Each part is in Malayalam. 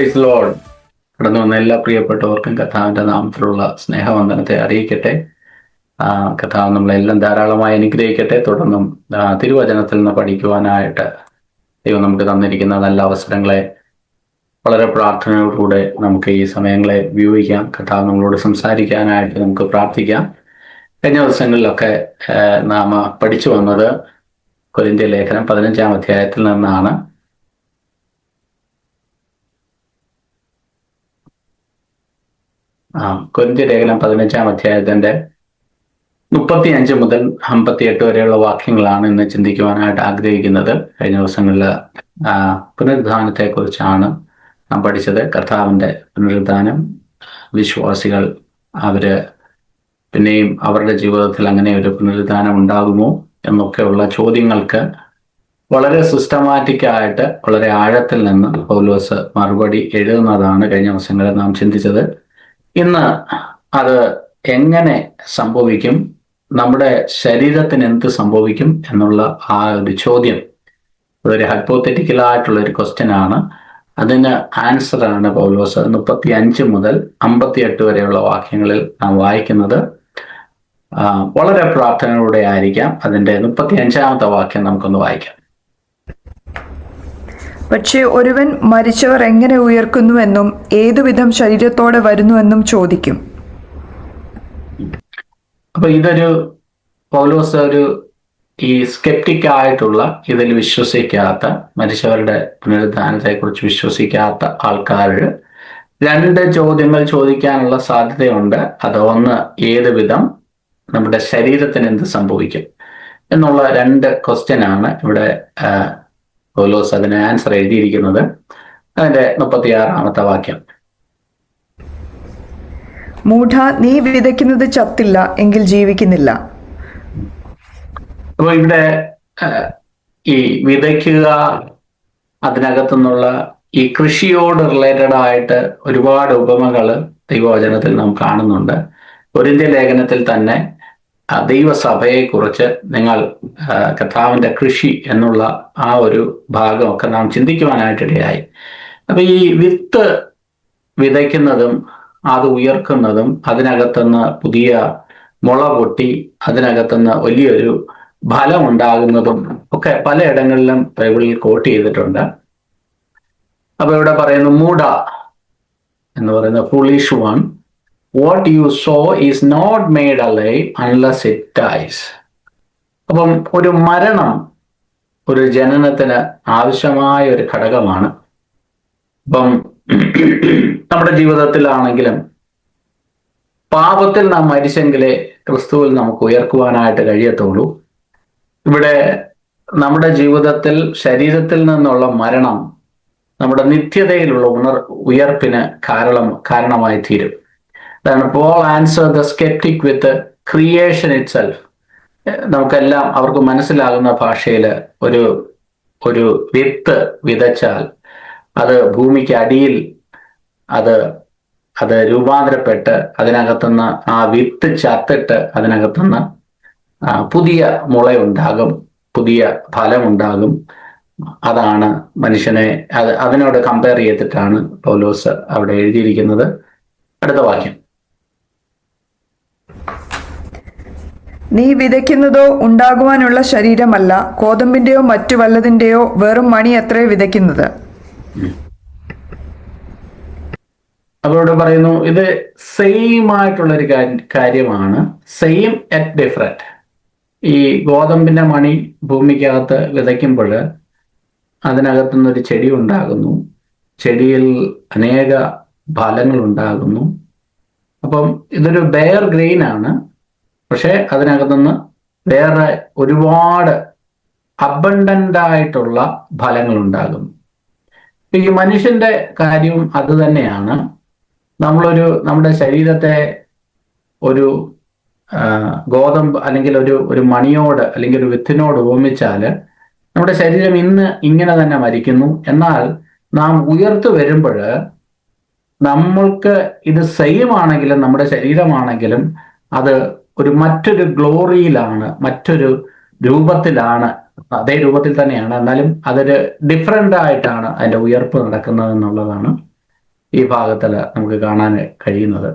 Praise Lord. കടന്നു വന്ന എല്ലാ പ്രിയപ്പെട്ടവർക്കും കർത്താവിന്റെ നാമത്തിലുള്ള സ്നേഹവന്ദനത്തെ അറിയിക്കട്ടെ. കർത്താവ് നമ്മളെല്ലാം ധാരാളമായി അനുഗ്രഹിക്കട്ടെ. തുടർന്നും തിരുവചനത്തിൽ നിന്ന് പഠിക്കുവാനായിട്ട് ദൈവം നമുക്ക് തന്നിരിക്കുന്ന നല്ല അവസരങ്ങളെ വളരെ പ്രാർത്ഥനയോടുകൂടെ നമുക്ക് ഈ സമയങ്ങളെ ഉപയോഗിക്കാം. കർത്താവ് നമ്മളോട് സംസാരിക്കാനായിട്ട് നമുക്ക് പ്രാർത്ഥിക്കാം. കഴിഞ്ഞ ദിവസങ്ങളിലൊക്കെ നാം പഠിച്ചു വന്നത് കൊരിന്ത്യർ ലേഖനം 15-ാം അധ്യായത്തിൽ നിന്നാണ്. കൊരിന്ത്യർ ലേഖനം 15-ാം അധ്യായത്തിന്റെ 35 മുതൽ 58 വരെയുള്ള വാക്യങ്ങളാണ് ഇന്ന് ചിന്തിക്കുവാനായിട്ട് ആഗ്രഹിക്കുന്നത്. കഴിഞ്ഞ ദിവസങ്ങളിൽ പുനരുദ്ധാനത്തെ കുറിച്ചാണ് നാം പഠിച്ചത്. കർത്താവിന്റെ പുനരുദ്ധാനം, വിശ്വാസികൾ അവര് പിന്നെയും അവരുടെ ജീവിതത്തിൽ അങ്ങനെ ഒരു പുനരുദ്ധാനം ഉണ്ടാകുമോ എന്നൊക്കെയുള്ള ചോദ്യങ്ങൾക്ക് വളരെ സിസ്റ്റമാറ്റിക് ആയിട്ട് വളരെ ആഴത്തിൽ നിന്ന് പൗലോസ് മറുപടി എഴുതുന്നതാണ് കഴിഞ്ഞ ദിവസങ്ങളിൽ നാം ചിന്തിച്ചത്. ഇന്ന് അത് എങ്ങനെ സംഭവിക്കും, നമ്മുടെ ശരീരത്തിന് എന്ത് സംഭവിക്കും എന്നുള്ള ആ ഒരു ചോദ്യം ഒരു ഹൈപ്പോത്തറ്റിക്കലായിട്ടുള്ള ഒരു ക്വസ്റ്റ്യൻ ആണ്. അതിന് ആൻസറാണ് പൗലോസ് 35 മുതൽ 58 വരെയുള്ള വാക്യങ്ങളിൽ നാം വായിക്കുന്നത്. വളരെ പ്രാർത്ഥനയോടെ ആയിരിക്കാം. അതിന്റെ 35-ാമത്തെ വാക്യം നമുക്കൊന്ന് വായിക്കാം. പക്ഷേ ഒരുവൻ മരിച്ചവർ എങ്ങനെ ഉയർക്കുന്നുവെന്നും ഏതുവിധം ശരീരത്തോടെ വരുന്നുവെന്നും ചോദിക്കും. അപ്പൊ ഇതൊരു പൗലോസ് ഈ സ്കെപ്റ്റിക് ആയിട്ടുള്ള, ഇതിൽ വിശ്വസിക്കാത്ത, മരിച്ചവരുടെ പുനരുദ്ധാനത്തെ കുറിച്ച് വിശ്വസിക്കാത്ത ആൾക്കാർ രണ്ട് ചോദ്യങ്ങൾ ചോദിക്കാനുള്ള സാധ്യതയുണ്ട്. അത് ഒന്ന്, ഏത് വിധം നമ്മുടെ ശരീരത്തിന് എന്ത് സംഭവിക്കും എന്നുള്ള രണ്ട് ക്വസ്റ്റ്യൻ ആണ് ഇവിടെ പൗലോസ് അതിന് ആൻസർ എഴുതിയിരിക്കുന്നത്. അതിന്റെ 36-ാമത്തെ വാക്യം. മൂഢ, നീ വിതയ്ക്കുന്നത് ചത്തില്ല എങ്കിൽ ജീവിക്കുന്നില്ല. അപ്പൊ ഇവിടെ ഈ വിതയ്ക്കുക, അതിനകത്തുനിന്നുള്ള ഈ കൃഷിയോട് റിലേറ്റഡ് ആയിട്ട് ഒരുപാട് ഉപമകൾ ദൈവവചനത്തിൽ നാം കാണുന്നുണ്ട്. കൊരിന്ത്യർ ലേഖനത്തിൽ തന്നെ ദൈവസഭയെക്കുറിച്ച് നിങ്ങൾ കർത്താവിന്റെ കൃഷി എന്നുള്ള ആ ഒരു ഭാഗമൊക്കെ നാം ചിന്തിക്കുവാനായിട്ടിടയായി. അപ്പൊ ഈ വിത്ത് വിതയ്ക്കുന്നതും അത് ഉയർക്കുന്നതും അതിനകത്തുനിന്ന് പുതിയ മുള പൊട്ടി അതിനകത്തുനിന്ന് വലിയൊരു ഫലം ഉണ്ടാകുന്നതും ഒക്കെ പലയിടങ്ങളിലും ബൈബിളിൽ കോട്ട് ചെയ്തിട്ടുണ്ട്. അപ്പൊ ഇവിടെ പറയുന്നു, മൂഢ എന്ന് പറയുന്ന foolish one, what you sow is not made alive unless it dies. അപ്പം ഒരു മരണം ഒരു ജനനത്തിന് ആവശ്യമായ ഒരു ഘടകമാണ്. അപ്പം നമ്മുടെ ജീവിതത്തിലാണെങ്കിലും പാപത്തിൽ നാം മരിച്ചെങ്കിലേ ക്രിസ്തുവിൽ നമുക്ക് ഉയർക്കുവാനായിട്ട് കഴിയത്തുള്ളൂ. ഇവിടെ നമ്മുടെ ജീവിതത്തിൽ ശരീരത്തിൽ നിന്നുള്ള മരണം നമ്മുടെ നിത്യതയിലുള്ള ഉയർപ്പിന് കാരണമായി തീരും. അതാണ് Paul answered the skeptic with the creation itself. നമുക്കെല്ലാം അവർക്ക് മനസ്സിലാകുന്ന ഭാഷയിൽ ഒരു വിത്ത് വിതച്ചാൽ അത് ഭൂമിക്ക് അടിയിൽ അത് രൂപാന്തരപ്പെട്ട് അതിനകത്തുനിന്ന് ആ വിത്ത് ചത്തിട്ട് അതിനകത്തുനിന്ന് പുതിയ മുളയുണ്ടാകും, പുതിയ ഫലമുണ്ടാകും. അതാണ് മനുഷ്യനെ അതിനോട് കമ്പയർ ചെയ്തിട്ടാണ് പൗലോസ് അവിടെ എഴുതിയിരിക്കുന്നത്. അടുത്ത വാക്യം. നീ വിതയ്ക്കുന്നതോ ഉണ്ടാകുവാനുള്ള ശരീരമല്ല, കോതമ്പിന്റെയോ മറ്റു വല്ലതിന്റെയോ വെറും മണി അത്രേ വിതയ്ക്കുന്നത്. അപ്പോൾ ഇവിടെ പറയുന്നു, ഇത് സെയിം ആയിട്ടുള്ളൊരു കാര്യമാണ്, സെയിം അറ്റ് ഡിഫറെന്റ്. ഈ ഗോതമ്പിന്റെ മണി ഭൂമിക്കകത്ത് വിതയ്ക്കുമ്പോൾ അതിനകത്തുനിന്നൊരു ചെടി ഉണ്ടാകുന്നു, ചെടിയിൽ അനേക ഫലങ്ങൾ ഉണ്ടാകുന്നു. അപ്പം ഇതൊരു ബെയർ ഗ്രെയിൻ ആണ്, പക്ഷെ അതിനകത്തുനിന്ന് വേറെ ഒരുപാട് അബണ്ടന്റ് ആയിട്ടുള്ള ഫലങ്ങൾ ഉണ്ടാകും. ഈ മനുഷ്യന്റെ കാര്യവും അത് തന്നെയാണ്. നമ്മുടെ ശരീരത്തെ ഒരു ഗോതമ്പ് അല്ലെങ്കിൽ ഒരു മണിയോട് അല്ലെങ്കിൽ ഒരു വിത്തിനോട് ഉപമിച്ചാൽ നമ്മുടെ ശരീരം ഇന്ന് ഇങ്ങനെ തന്നെ മരിക്കുന്നു. എന്നാൽ നാം ഉയർത്തു വരുമ്പോൾ നമ്മൾക്ക് ഇത് സെയിം ആണെങ്കിലും നമ്മുടെ ശരീരമാണെങ്കിലും അത് മറ്റൊരു ഗ്ലോറിയിലാണ്, മറ്റൊരു രൂപത്തിലാണ്, അതേ രൂപത്തിൽ തന്നെയാണ്, എന്നാലും അതൊരു ഡിഫറെൻ്റ് ആയിട്ടാണ് അതിൻ്റെ ഉയർപ്പ് നടക്കുന്നത് എന്നുള്ളതാണ് ഈ ഭാഗത്തിൽ നമുക്ക് കാണാൻ കഴിയുന്നത്.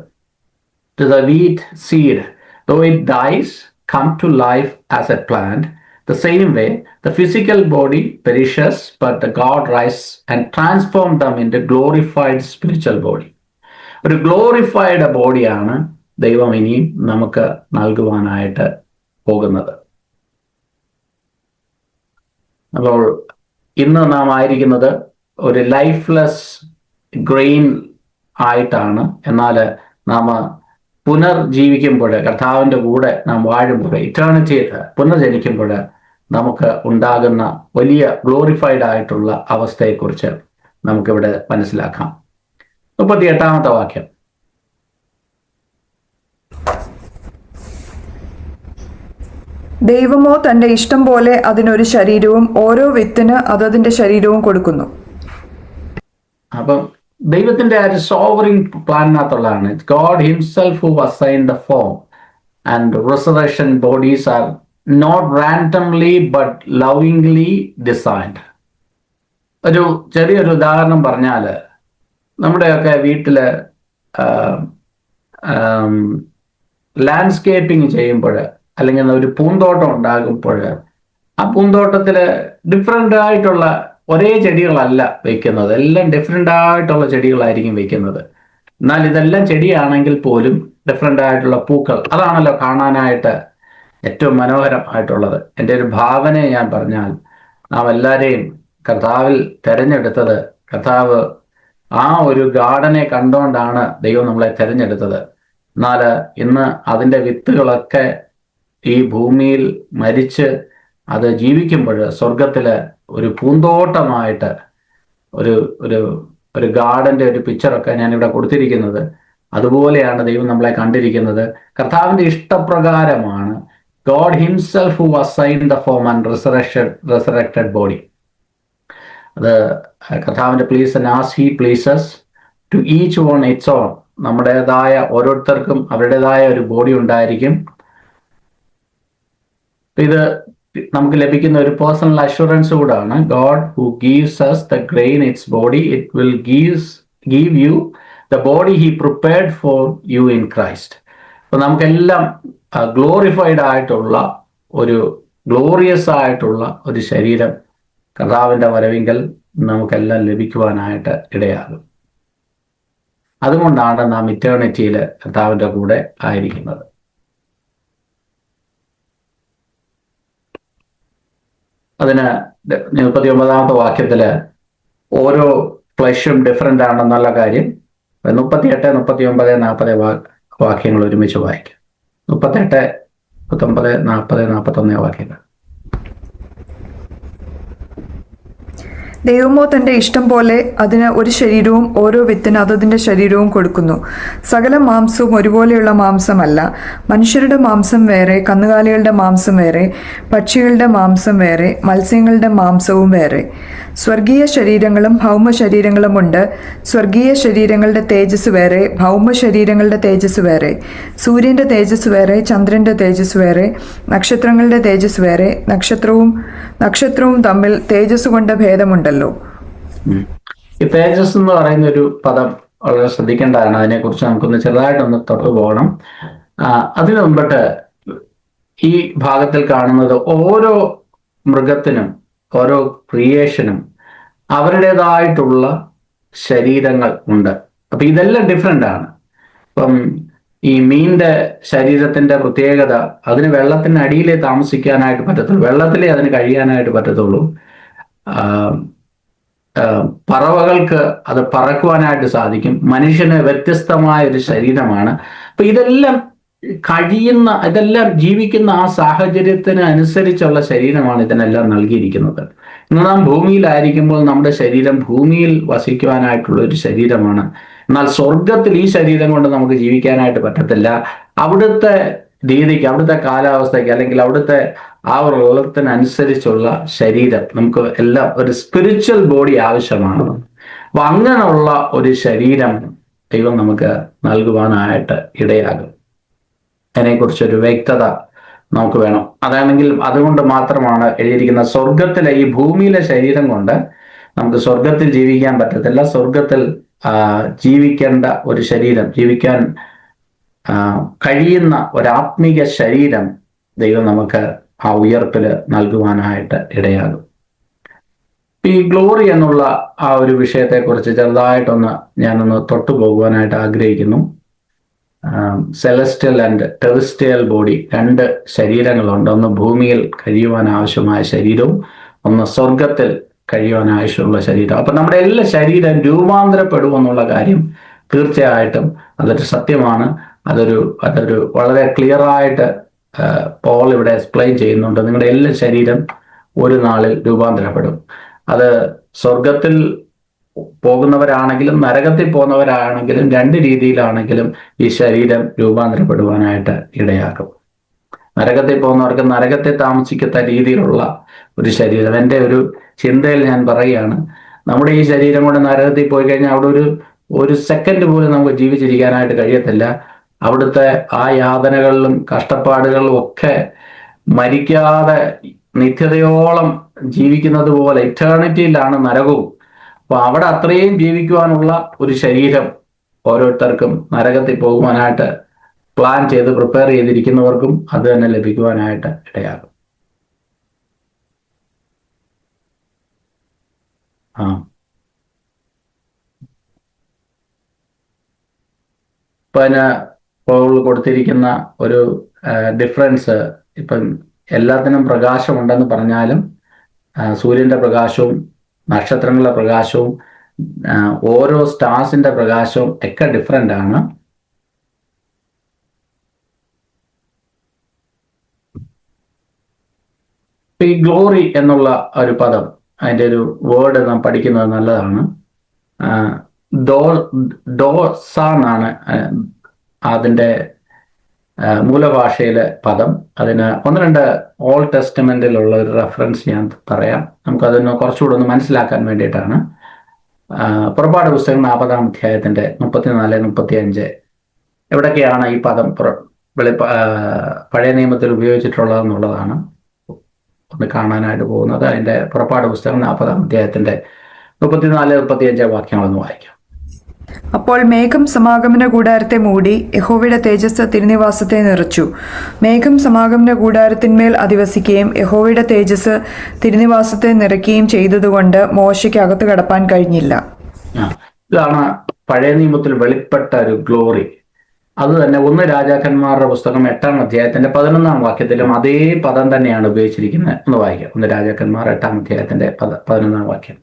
To the wheat seed, though it dies, come to life as a plant. The same way, the physical body perishes, but the God rises and transforms them into glorified spiritual body. ഒരു ഗ്ലോറിഫൈഡ് ബോഡിയാണ് ദൈവം ഇനിയും നമുക്ക് നൽകുവാനായിട്ട് പോകുന്നത്. അപ്പോൾ ഇന്ന് നാം ആയിരിക്കുന്നത് ഒരു ലൈഫ്ലെസ് ഗ്രെയിൻ ആയിട്ടാണ്. എന്നാൽ നാം പുനർജീവിക്കുമ്പോൾ, കർത്താവിൻ്റെ കൂടെ നാം വാഴുമ്പോൾ, ഇറ്റേണിറ്റിയിൽ പുനർജനിക്കുമ്പോൾ നമുക്ക് ഉണ്ടാകുന്ന വലിയ ഗ്ലോറിഫൈഡ് ആയിട്ടുള്ള അവസ്ഥയെക്കുറിച്ച് നമുക്കിവിടെ മനസ്സിലാക്കാം. 38-ാമത്തെ വാക്യം. ദൈവമോ തന്റെ ഇഷ്ടം പോലെ അതിനൊരു ശരീരവും ഓരോ വിത്തിന് അതതിന്റെ ശരീരവും കൊടുക്കുന്നു. അപ്പം ദൈവത്തിന്റെ ആ ഒരു സോവറിൻ പ്ലാനിനകത്തുള്ളതാണ്. God himself who assign the form and resurrection bodies are not randomly but lovingly designed. ഒരു ചെറിയൊരു ഉദാഹരണം പറഞ്ഞാൽ, നമ്മുടെയൊക്കെ വീട്ടിൽ ലാൻഡ്സ്കേപ്പിംഗ് ചെയ്യുമ്പോൾ, അല്ലെങ്കിൽ ഒരു പൂന്തോട്ടം ഉണ്ടാകുമ്പോൾ, ആ പൂന്തോട്ടത്തിൽ ഡിഫറെൻ്റ് ആയിട്ടുള്ള ഒരേ ചെടികളല്ല വെക്കുന്നത്, എല്ലാം ഡിഫറെൻ്റ് ആയിട്ടുള്ള ചെടികളായിരിക്കും വെക്കുന്നത്. എന്നാൽ ഇതെല്ലാം ചെടിയാണെങ്കിൽ പോലും ഡിഫറെൻ്റ് ആയിട്ടുള്ള പൂക്കൾ, അതാണല്ലോ കാണാനായിട്ട് ഏറ്റവും മനോഹരമായിട്ടുള്ളത്. എൻ്റെ ഒരു ഭാവനയെ ഞാൻ പറഞ്ഞാൽ, നാം എല്ലാവരെയും കർത്താവിൽ തിരഞ്ഞെടുത്തത്, കർത്താവ് ആ ഒരു ഗാർഡനെ കണ്ടുകൊണ്ടാണ് ദൈവം നമ്മളെ തിരഞ്ഞെടുത്തത്. എന്നാൽ ഇന്ന് അതിൻ്റെ വിത്തുകളൊക്കെ ഈ ഭൂമിയിൽ മരിച്ച് അത് ജീവിക്കുമ്പോൾ സ്വർഗത്തിൽ ഒരു പൂന്തോട്ടമായിട്ട് ഒരു ഒരു ഒരു ഗാർഡന്റെ ഒരു പിക്ചറൊക്കെ ഞാനിവിടെ കൊടുത്തിരിക്കുന്നത്. അതുപോലെയാണ് ദൈവം നമ്മളെ കണ്ടിരിക്കുന്നത്. കർത്താവിൻ്റെ ഇഷ്ടപ്രകാരമാണ്. God himself who assign the form and resurrected body. അത് കർത്താവിൻ്റെ please and as he pleases to each one its own. നമ്മുടേതായ ഓരോരുത്തർക്കും അവരുടേതായ ഒരു ബോഡി ഉണ്ടായിരിക്കും. ഇത് നമുക്ക് ലഭിക്കുന്ന ഒരു പേഴ്സണൽ അഷുറൻസ് കൂടാണ്. God who gives us the grain its body, it will give you the body he prepared for you in Christ. അപ്പൊ നമുക്കെല്ലാം ഗ്ലോറിഫൈഡ് ആയിട്ടുള്ള ഒരു ഗ്ലോറിയസ് ആയിട്ടുള്ള ഒരു ശരീരം കർത്താവിൻ്റെ വരവിങ്കൽ നമുക്കെല്ലാം ലഭിക്കുവാനായിട്ട് ഇടയാകും. അതുകൊണ്ടാണ് നാം ഇറ്റേണിറ്റിയിൽ കർത്താവിൻ്റെ കൂടെ ആയിരിക്കുന്നത്. അതിന് 39-ാമത്തെ വാക്യത്തില് ഓരോ ഫ്ലഷും ഡിഫറെൻ്റ് ആണെന്നുള്ള കാര്യം 38, 39, 40 വാക്യങ്ങൾ ഒരുമിച്ച് വായിക്കാം. 38, 39, 40, 41 വാക്യങ്ങൾ. ദൈവമോ തന്റെ ഇഷ്ടം പോലെ അതിന് ഒരു ശരീരവും ഓരോ വിത്തിന് അതതിന്റെ ശരീരവും കൊടുക്കുന്നു. സകല മാംസവും ഒരുപോലെയുള്ള മാംസമല്ല. മനുഷ്യരുടെ മാംസം വേറെ, കന്നുകാലികളുടെ മാംസം വേറെ, പക്ഷികളുടെ മാംസം വേറെ, മത്സ്യങ്ങളുടെ മാംസവും വേറെ. സ്വർഗീയ ശരീരങ്ങളും ഭൗമ ശരീരങ്ങളുമുണ്ട്. സ്വർഗീയ ശരീരങ്ങളുടെ തേജസ് വേറെ, ഭൗമ ശരീരങ്ങളുടെ തേജസ് വേറെ. സൂര്യന്റെ തേജസ് വേറെ, ചന്ദ്രന്റെ തേജസ് വേറെ, നക്ഷത്രങ്ങളുടെ തേജസ് വേറെ. നക്ഷത്രവും തമ്മിൽ തേജസ് കൊണ്ട് ഭേദമുണ്ടല്ലോ. ഈ തേജസ് എന്ന് പറയുന്ന ഒരു പദം വളരെ ശ്രദ്ധിക്കേണ്ടതാണ്. അതിനെക്കുറിച്ച് നമുക്കൊന്ന് ചെറുതായിട്ടൊന്ന് തൊട്ടു പോകണം. അതിനു മുമ്പിട്ട് ഈ ഭാഗത്തിൽ കാണുന്നത് ഓരോ മൃഗത്തിനും ഓരോ ക്രിയേഷനും അവരുടേതായിട്ടുള്ള ശരീരങ്ങൾ ഉണ്ട്. അപ്പൊ ഇതെല്ലാം ഡിഫറെൻ്റ് ആണ്. ഇപ്പം ഈ മീനിന്റെ ശരീരത്തിന്റെ പ്രത്യേകത, അതിന് വെള്ളത്തിന് അടിയിലേ താമസിക്കാനായിട്ട് പറ്റത്തുള്ളൂ, വെള്ളത്തിലേ അതിന് കഴിയാനായിട്ട് പറ്റത്തുള്ളൂ. പറവകൾക്ക് അത് പറക്കുവാനായിട്ട് സാധിക്കും. മനുഷ്യന് വ്യത്യസ്തമായ ഒരു ശരീരമാണ്. അപ്പൊ ഇതെല്ലാം ജീവിക്കുന്ന ആ സാഹചര്യത്തിന് അനുസരിച്ചുള്ള ശരീരമാണ് ഇതിനെല്ലാം നൽകിയിരിക്കുന്നത്. ഇന്ന് നാം ഭൂമിയിലായിരിക്കുമ്പോൾ നമ്മുടെ ശരീരം ഭൂമിയിൽ വസിക്കുവാനായിട്ടുള്ള ഒരു ശരീരമാണ്. എന്നാൽ സ്വർഗത്തിൽ ഈ ശരീരം കൊണ്ട് നമുക്ക് ജീവിക്കാനായിട്ട് പറ്റത്തില്ല. അവിടുത്തെ രീതിക്ക്, അവിടുത്തെ കാലാവസ്ഥയ്ക്ക്, അല്ലെങ്കിൽ അവിടുത്തെ ആ ഒരു വെള്ളത്തിനനുസരിച്ചുള്ള ശരീരം നമുക്ക് എല്ലാം, ഒരു സ്പിരിച്വൽ ബോഡി ആവശ്യമാണ്. അപ്പൊ അങ്ങനെയുള്ള ഒരു ശരീരം ദൈവം നമുക്ക് നൽകുവാനായിട്ട് ഇടയാകും. അതിനെക്കുറിച്ചൊരു വ്യക്തത നമുക്ക് വേണം. അതാണെങ്കിൽ അതുകൊണ്ട് മാത്രമാണ് എഴുതിയിരിക്കുന്ന സ്വർഗത്തിലെ ഈ ഭൂമിയിലെ ശരീരം കൊണ്ട് നമുക്ക് സ്വർഗത്തിൽ ജീവിക്കാൻ പറ്റത്തില്ല. സ്വർഗത്തിൽ ജീവിക്കേണ്ട ഒരു ശരീരം, ജീവിക്കാൻ കഴിയുന്ന ഒരാത്മീക ശരീരം ദൈവം നമുക്ക് ആ ഉയർപ്പിൽ നൽകുവാനായിട്ട് ഇടയാകും. ഈ ഗ്ലോറി എന്നുള്ള ആ ഒരു വിഷയത്തെക്കുറിച്ച് ചെറുതായിട്ടൊന്ന് ഞാനൊന്ന് തൊട്ടുപോകുവാനായിട്ട് ആഗ്രഹിക്കുന്നു. സെലസ്റ്റിയൽ ആൻഡ് ടെറിസ്ട്രിയൽ ബോഡി, രണ്ട് ശരീരങ്ങളുണ്ട്. ഒന്ന് ഭൂമിയിൽ കഴിയുവാൻ ആവശ്യമായ ശരീരവും ഒന്ന് സ്വർഗത്തിൽ കഴിയുവാൻ ആവശ്യമുള്ള ശരീരം. അപ്പൊ നമ്മുടെ എല്ലാ ശരീരം രൂപാന്തരപ്പെടും എന്നുള്ള കാര്യം തീർച്ചയായിട്ടും അതൊരു സത്യമാണ്. അതൊരു വളരെ ക്ലിയർ ആയിട്ട് പോൾ ഇവിടെ എക്സ്പ്ലെയിൻ ചെയ്യുന്നുണ്ട്. നിങ്ങളുടെ എല്ലാ ശരീരം ഒരു നാളിൽ രൂപാന്തരപ്പെടും. അത് സ്വർഗത്തിൽ പോകുന്നവരാണെങ്കിലും നരകത്തിൽ പോകുന്നവരാണെങ്കിലും രണ്ട് രീതിയിലാണെങ്കിലും ഈ ശരീരം രൂപാന്തരപ്പെടുവാനായിട്ട് ഇടയാക്കും. നരകത്തിൽ പോകുന്നവർക്ക് നരകത്തിൽ താമസിക്കത്ത രീതിയിലുള്ള ഒരു ശരീരം. എൻ്റെ ഒരു ചിന്തയിൽ ഞാൻ പറയുകയാണ്, നമ്മുടെ ഈ ശരീരം കൊണ്ട് നരകത്തിൽ പോയി കഴിഞ്ഞാൽ അവിടെ ഒരു സെക്കൻഡ് പോലും നമുക്ക് ജീവിച്ചിരിക്കാനായിട്ട് കഴിയത്തില്ല. അവിടുത്തെ ആ യാതനകളിലും കഷ്ടപ്പാടുകളിലും ഒക്കെ മരിക്കാതെ നിത്യതയോളം ജീവിക്കുന്നത് പോലെ ഇറ്റേണിറ്റിയിലാണ് നരകവും. അപ്പൊ അവിടെ അത്രയും ജീവിക്കുവാനുള്ള ഒരു ശരീരം ഓരോരുത്തർക്കും നരകത്തിൽ പോകുവാനായിട്ട് പ്ലാൻ ചെയ്ത് പ്രിപ്പയർ ചെയ്തിരിക്കുന്നവർക്കും അത് തന്നെ ലഭിക്കുവാനായിട്ട് ഇടയാകും. ഇപ്പൊ അതിന് പോൾ കൊടുത്തിരിക്കുന്ന ഒരു ഡിഫറൻസ്, ഇപ്പം എല്ലാത്തിനും പ്രകാശമുണ്ടെന്ന് പറഞ്ഞാലും സൂര്യന്റെ പ്രകാശവും നക്ഷത്രങ്ങളുടെ പ്രകാശവും ഓരോ സ്റ്റാർസിന്റെ പ്രകാശവും ഒക്കെ ഡിഫറെൻ്റ് ആണ്. ഈ ഗ്ലോറി എന്നുള്ള ഒരു പദം, അതിൻ്റെ ഒരു വേർഡ് നാം പഠിക്കുന്നത് നല്ലതാണ്. ഡോസ എന്നാണ് അതിൻ്റെ മൂലഭാഷയിലെ പദം. അതിന് ഒന്ന് രണ്ട് ഓൾഡ് ടെസ്റ്റമെന്റിലുള്ള ഒരു റെഫറൻസ് ഞാൻ പറയാം, നമുക്കതൊന്ന് കുറച്ചുകൂടെ ഒന്ന് മനസ്സിലാക്കാൻ വേണ്ടിയിട്ടാണ്. പുറപ്പാട് പുസ്തകം 40-ാം അധ്യായത്തിന്റെ 34-35 എവിടൊക്കെയാണ് ഈ പദം പഴയ നിയമത്തിൽ ഉപയോഗിച്ചിട്ടുള്ളതെന്നുള്ളതാണ് ഒന്ന് കാണാനായിട്ട് പോകുന്നത്. അതിന്റെ പുറപ്പാട് പുസ്തകം 40-ാം അധ്യായത്തിന്റെ 34-35 വാക്യങ്ങളൊന്ന് വായിക്കാം. അപ്പോൾ മേഘം സമാഗമന കൂടാരത്തെ മൂടി, യഹോവയുടെ തേജസ് തിരുനിവാസത്തെ നിറച്ചു. മേഘം സമാഗമന കൂടാരത്തിന്മേൽ അധിവസിക്കുകയും യഹോവയുടെ തേജസ് തിരുനിവാസത്തെ നിറയ്ക്കുകയും ചെയ്തതുകൊണ്ട് മോശയ്ക്ക് അകത്ത് കടപ്പാൻ കഴിഞ്ഞില്ല. ഇതാണ് പഴയ നിയമത്തിൽ വെളിപ്പെട്ട ഒരു ഗ്ലോറി. അത് തന്നെ 1 രാജാക്കന്മാരുടെ പുസ്തകം 8-ാം അധ്യായത്തിന്റെ 11-ാം വാക്യത്തിലും അതേ പദം തന്നെയാണ് ഉപയോഗിച്ചിരിക്കുന്നത്. ഒന്ന് വായിക്കാം. 1 രാജാക്കന്മാർ 8-ാം അധ്യായത്തിന്റെ 11-ാം വാക്യം.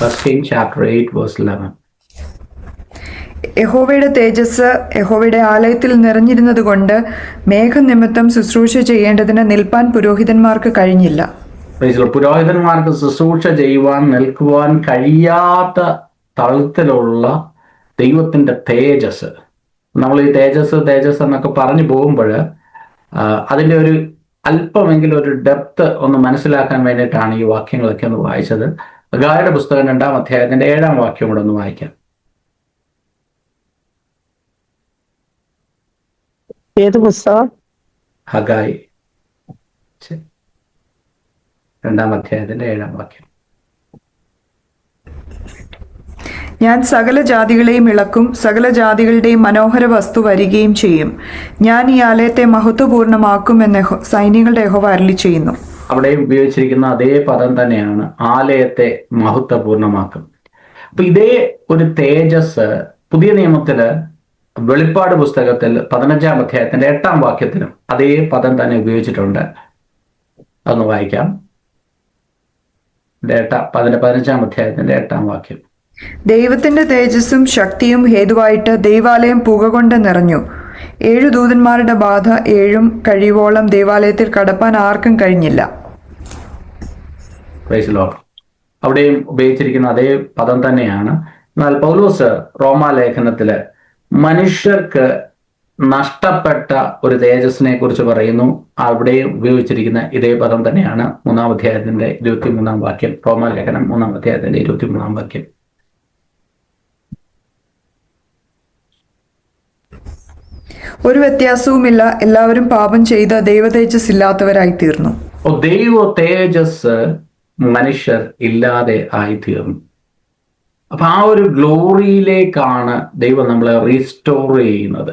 First Kings chapter 8 verse 11. യഹോവയുടെ തേജസ് യഹോവയുടെ ആലയത്തിൽ നിറഞ്ഞിരുന്നത് കൊണ്ട് മേഘനിമിത്തം ശുശ്രൂഷ ചെയ്യേണ്ടതിന് നിൽപ്പാൻ പുരോഹിതന്മാർക്ക് കഴിഞ്ഞില്ല. പുരോഹിതന്മാർക്ക് ശുശ്രൂഷ ചെയ്യുവാൻ നിൽക്കുവാൻ കഴിയാത്ത തളത്തിലുള്ള ദൈവത്തിന്റെ തേജസ്. നമ്മൾ ഈ തേജസ് എന്നൊക്കെ പറഞ്ഞു പോകുമ്പോൾ അതിൻ്റെ ഒരു അല്പമെങ്കിലും ഒരു ഡെപ്ത് ഒന്ന് മനസ്സിലാക്കാൻ വേണ്ടിയിട്ടാണ് ഈ വാക്യങ്ങളൊക്കെ ഒന്ന് വായിച്ചത്. ഹഗായിയുടെ പുസ്തകം 2-ാം അധ്യായത്തിന്റെ 7-ാം വാക്യം കൂടെ ഒന്ന് വായിക്കാം. ഏത് പുസ്തകം? ഹഗായി 2-ാം അധ്യായത്തിന്റെ 7-ാം വാക്യം. ഞാൻ സകല ജാതികളെയും ഇളക്കും, സകല ജാതികളുടെയും മനോഹര വസ്തു വരികയും ചെയ്യും. ഞാൻ ഈ ആലയത്തെ മഹത്വപൂർണ്ണമാക്കും എന്ന് സൈന്യങ്ങളുടെ യഹോവ അരുളി ചെയ്യുന്നു. അവിടെ ഉപയോഗിച്ചിരിക്കുന്ന അതേ പദം തന്നെയാണ്, ആലയത്തെ മഹത്വപൂർണ്ണമാക്കും. അപ്പൊ ഇതേ ഒരു തേജസ് പുതിയ നിയമത്തില് വെളിപ്പാട് പുസ്തകത്തിൽ 15-ാം അധ്യായത്തിന്റെ 8-ാം വാക്യത്തിലും അതേ പദം തന്നെ ഉപയോഗിച്ചിട്ടുണ്ട്. അതൊന്ന് വായിക്കാം. 15-ാം അധ്യായത്തിന്റെ 8-ാം വാക്യം. ദൈവത്തിന്റെ തേജസ്സും ശക്തിയും ഹേതുവായിട്ട് ദൈവാലയം പുക കൊണ്ട് നിറഞ്ഞു. 7 ദൂതന്മാരുടെ ബാധ 7 കഴിയുവോളം ദൈവാലയത്തിൽ കടപ്പാൻ ആർക്കും കഴിഞ്ഞില്ല. അവിടെയും ഉപയോഗിച്ചിരിക്കുന്ന അതേ പദം തന്നെയാണ്. എന്നാൽ പൗലോസ് റോമാലേഖനത്തില് മനുഷ്യർക്ക് നഷ്ടപ്പെട്ട ഒരു തേജസ്സിനെ കുറിച്ച് പറയുന്നു. അവിടെയും ഉപയോഗിച്ചിരിക്കുന്ന ഇതേ പദം തന്നെയാണ്. 3-ാം അധ്യായത്തിന്റെ 23-ാം വാക്യം. റോമാലേഖനം 3-ാം അധ്യായത്തിന്റെ 23-ാം വാക്യം. ഒരു വ്യത്യാസവുമില്ല, എല്ലാവരും പാപം ചെയ്ത് ദൈവതേജസ് ഇല്ലാത്തവരായി തീർന്നു. ദൈവ തേജസ് മനുഷ്യർ ഇല്ലാതെ ആയിത്തീർന്നു. അപ്പൊ ആ ഒരു ഗ്ലോറിയിലേക്കാണ് ദൈവം നമ്മളെ റീസ്റ്റോർ ചെയ്യുന്നത്.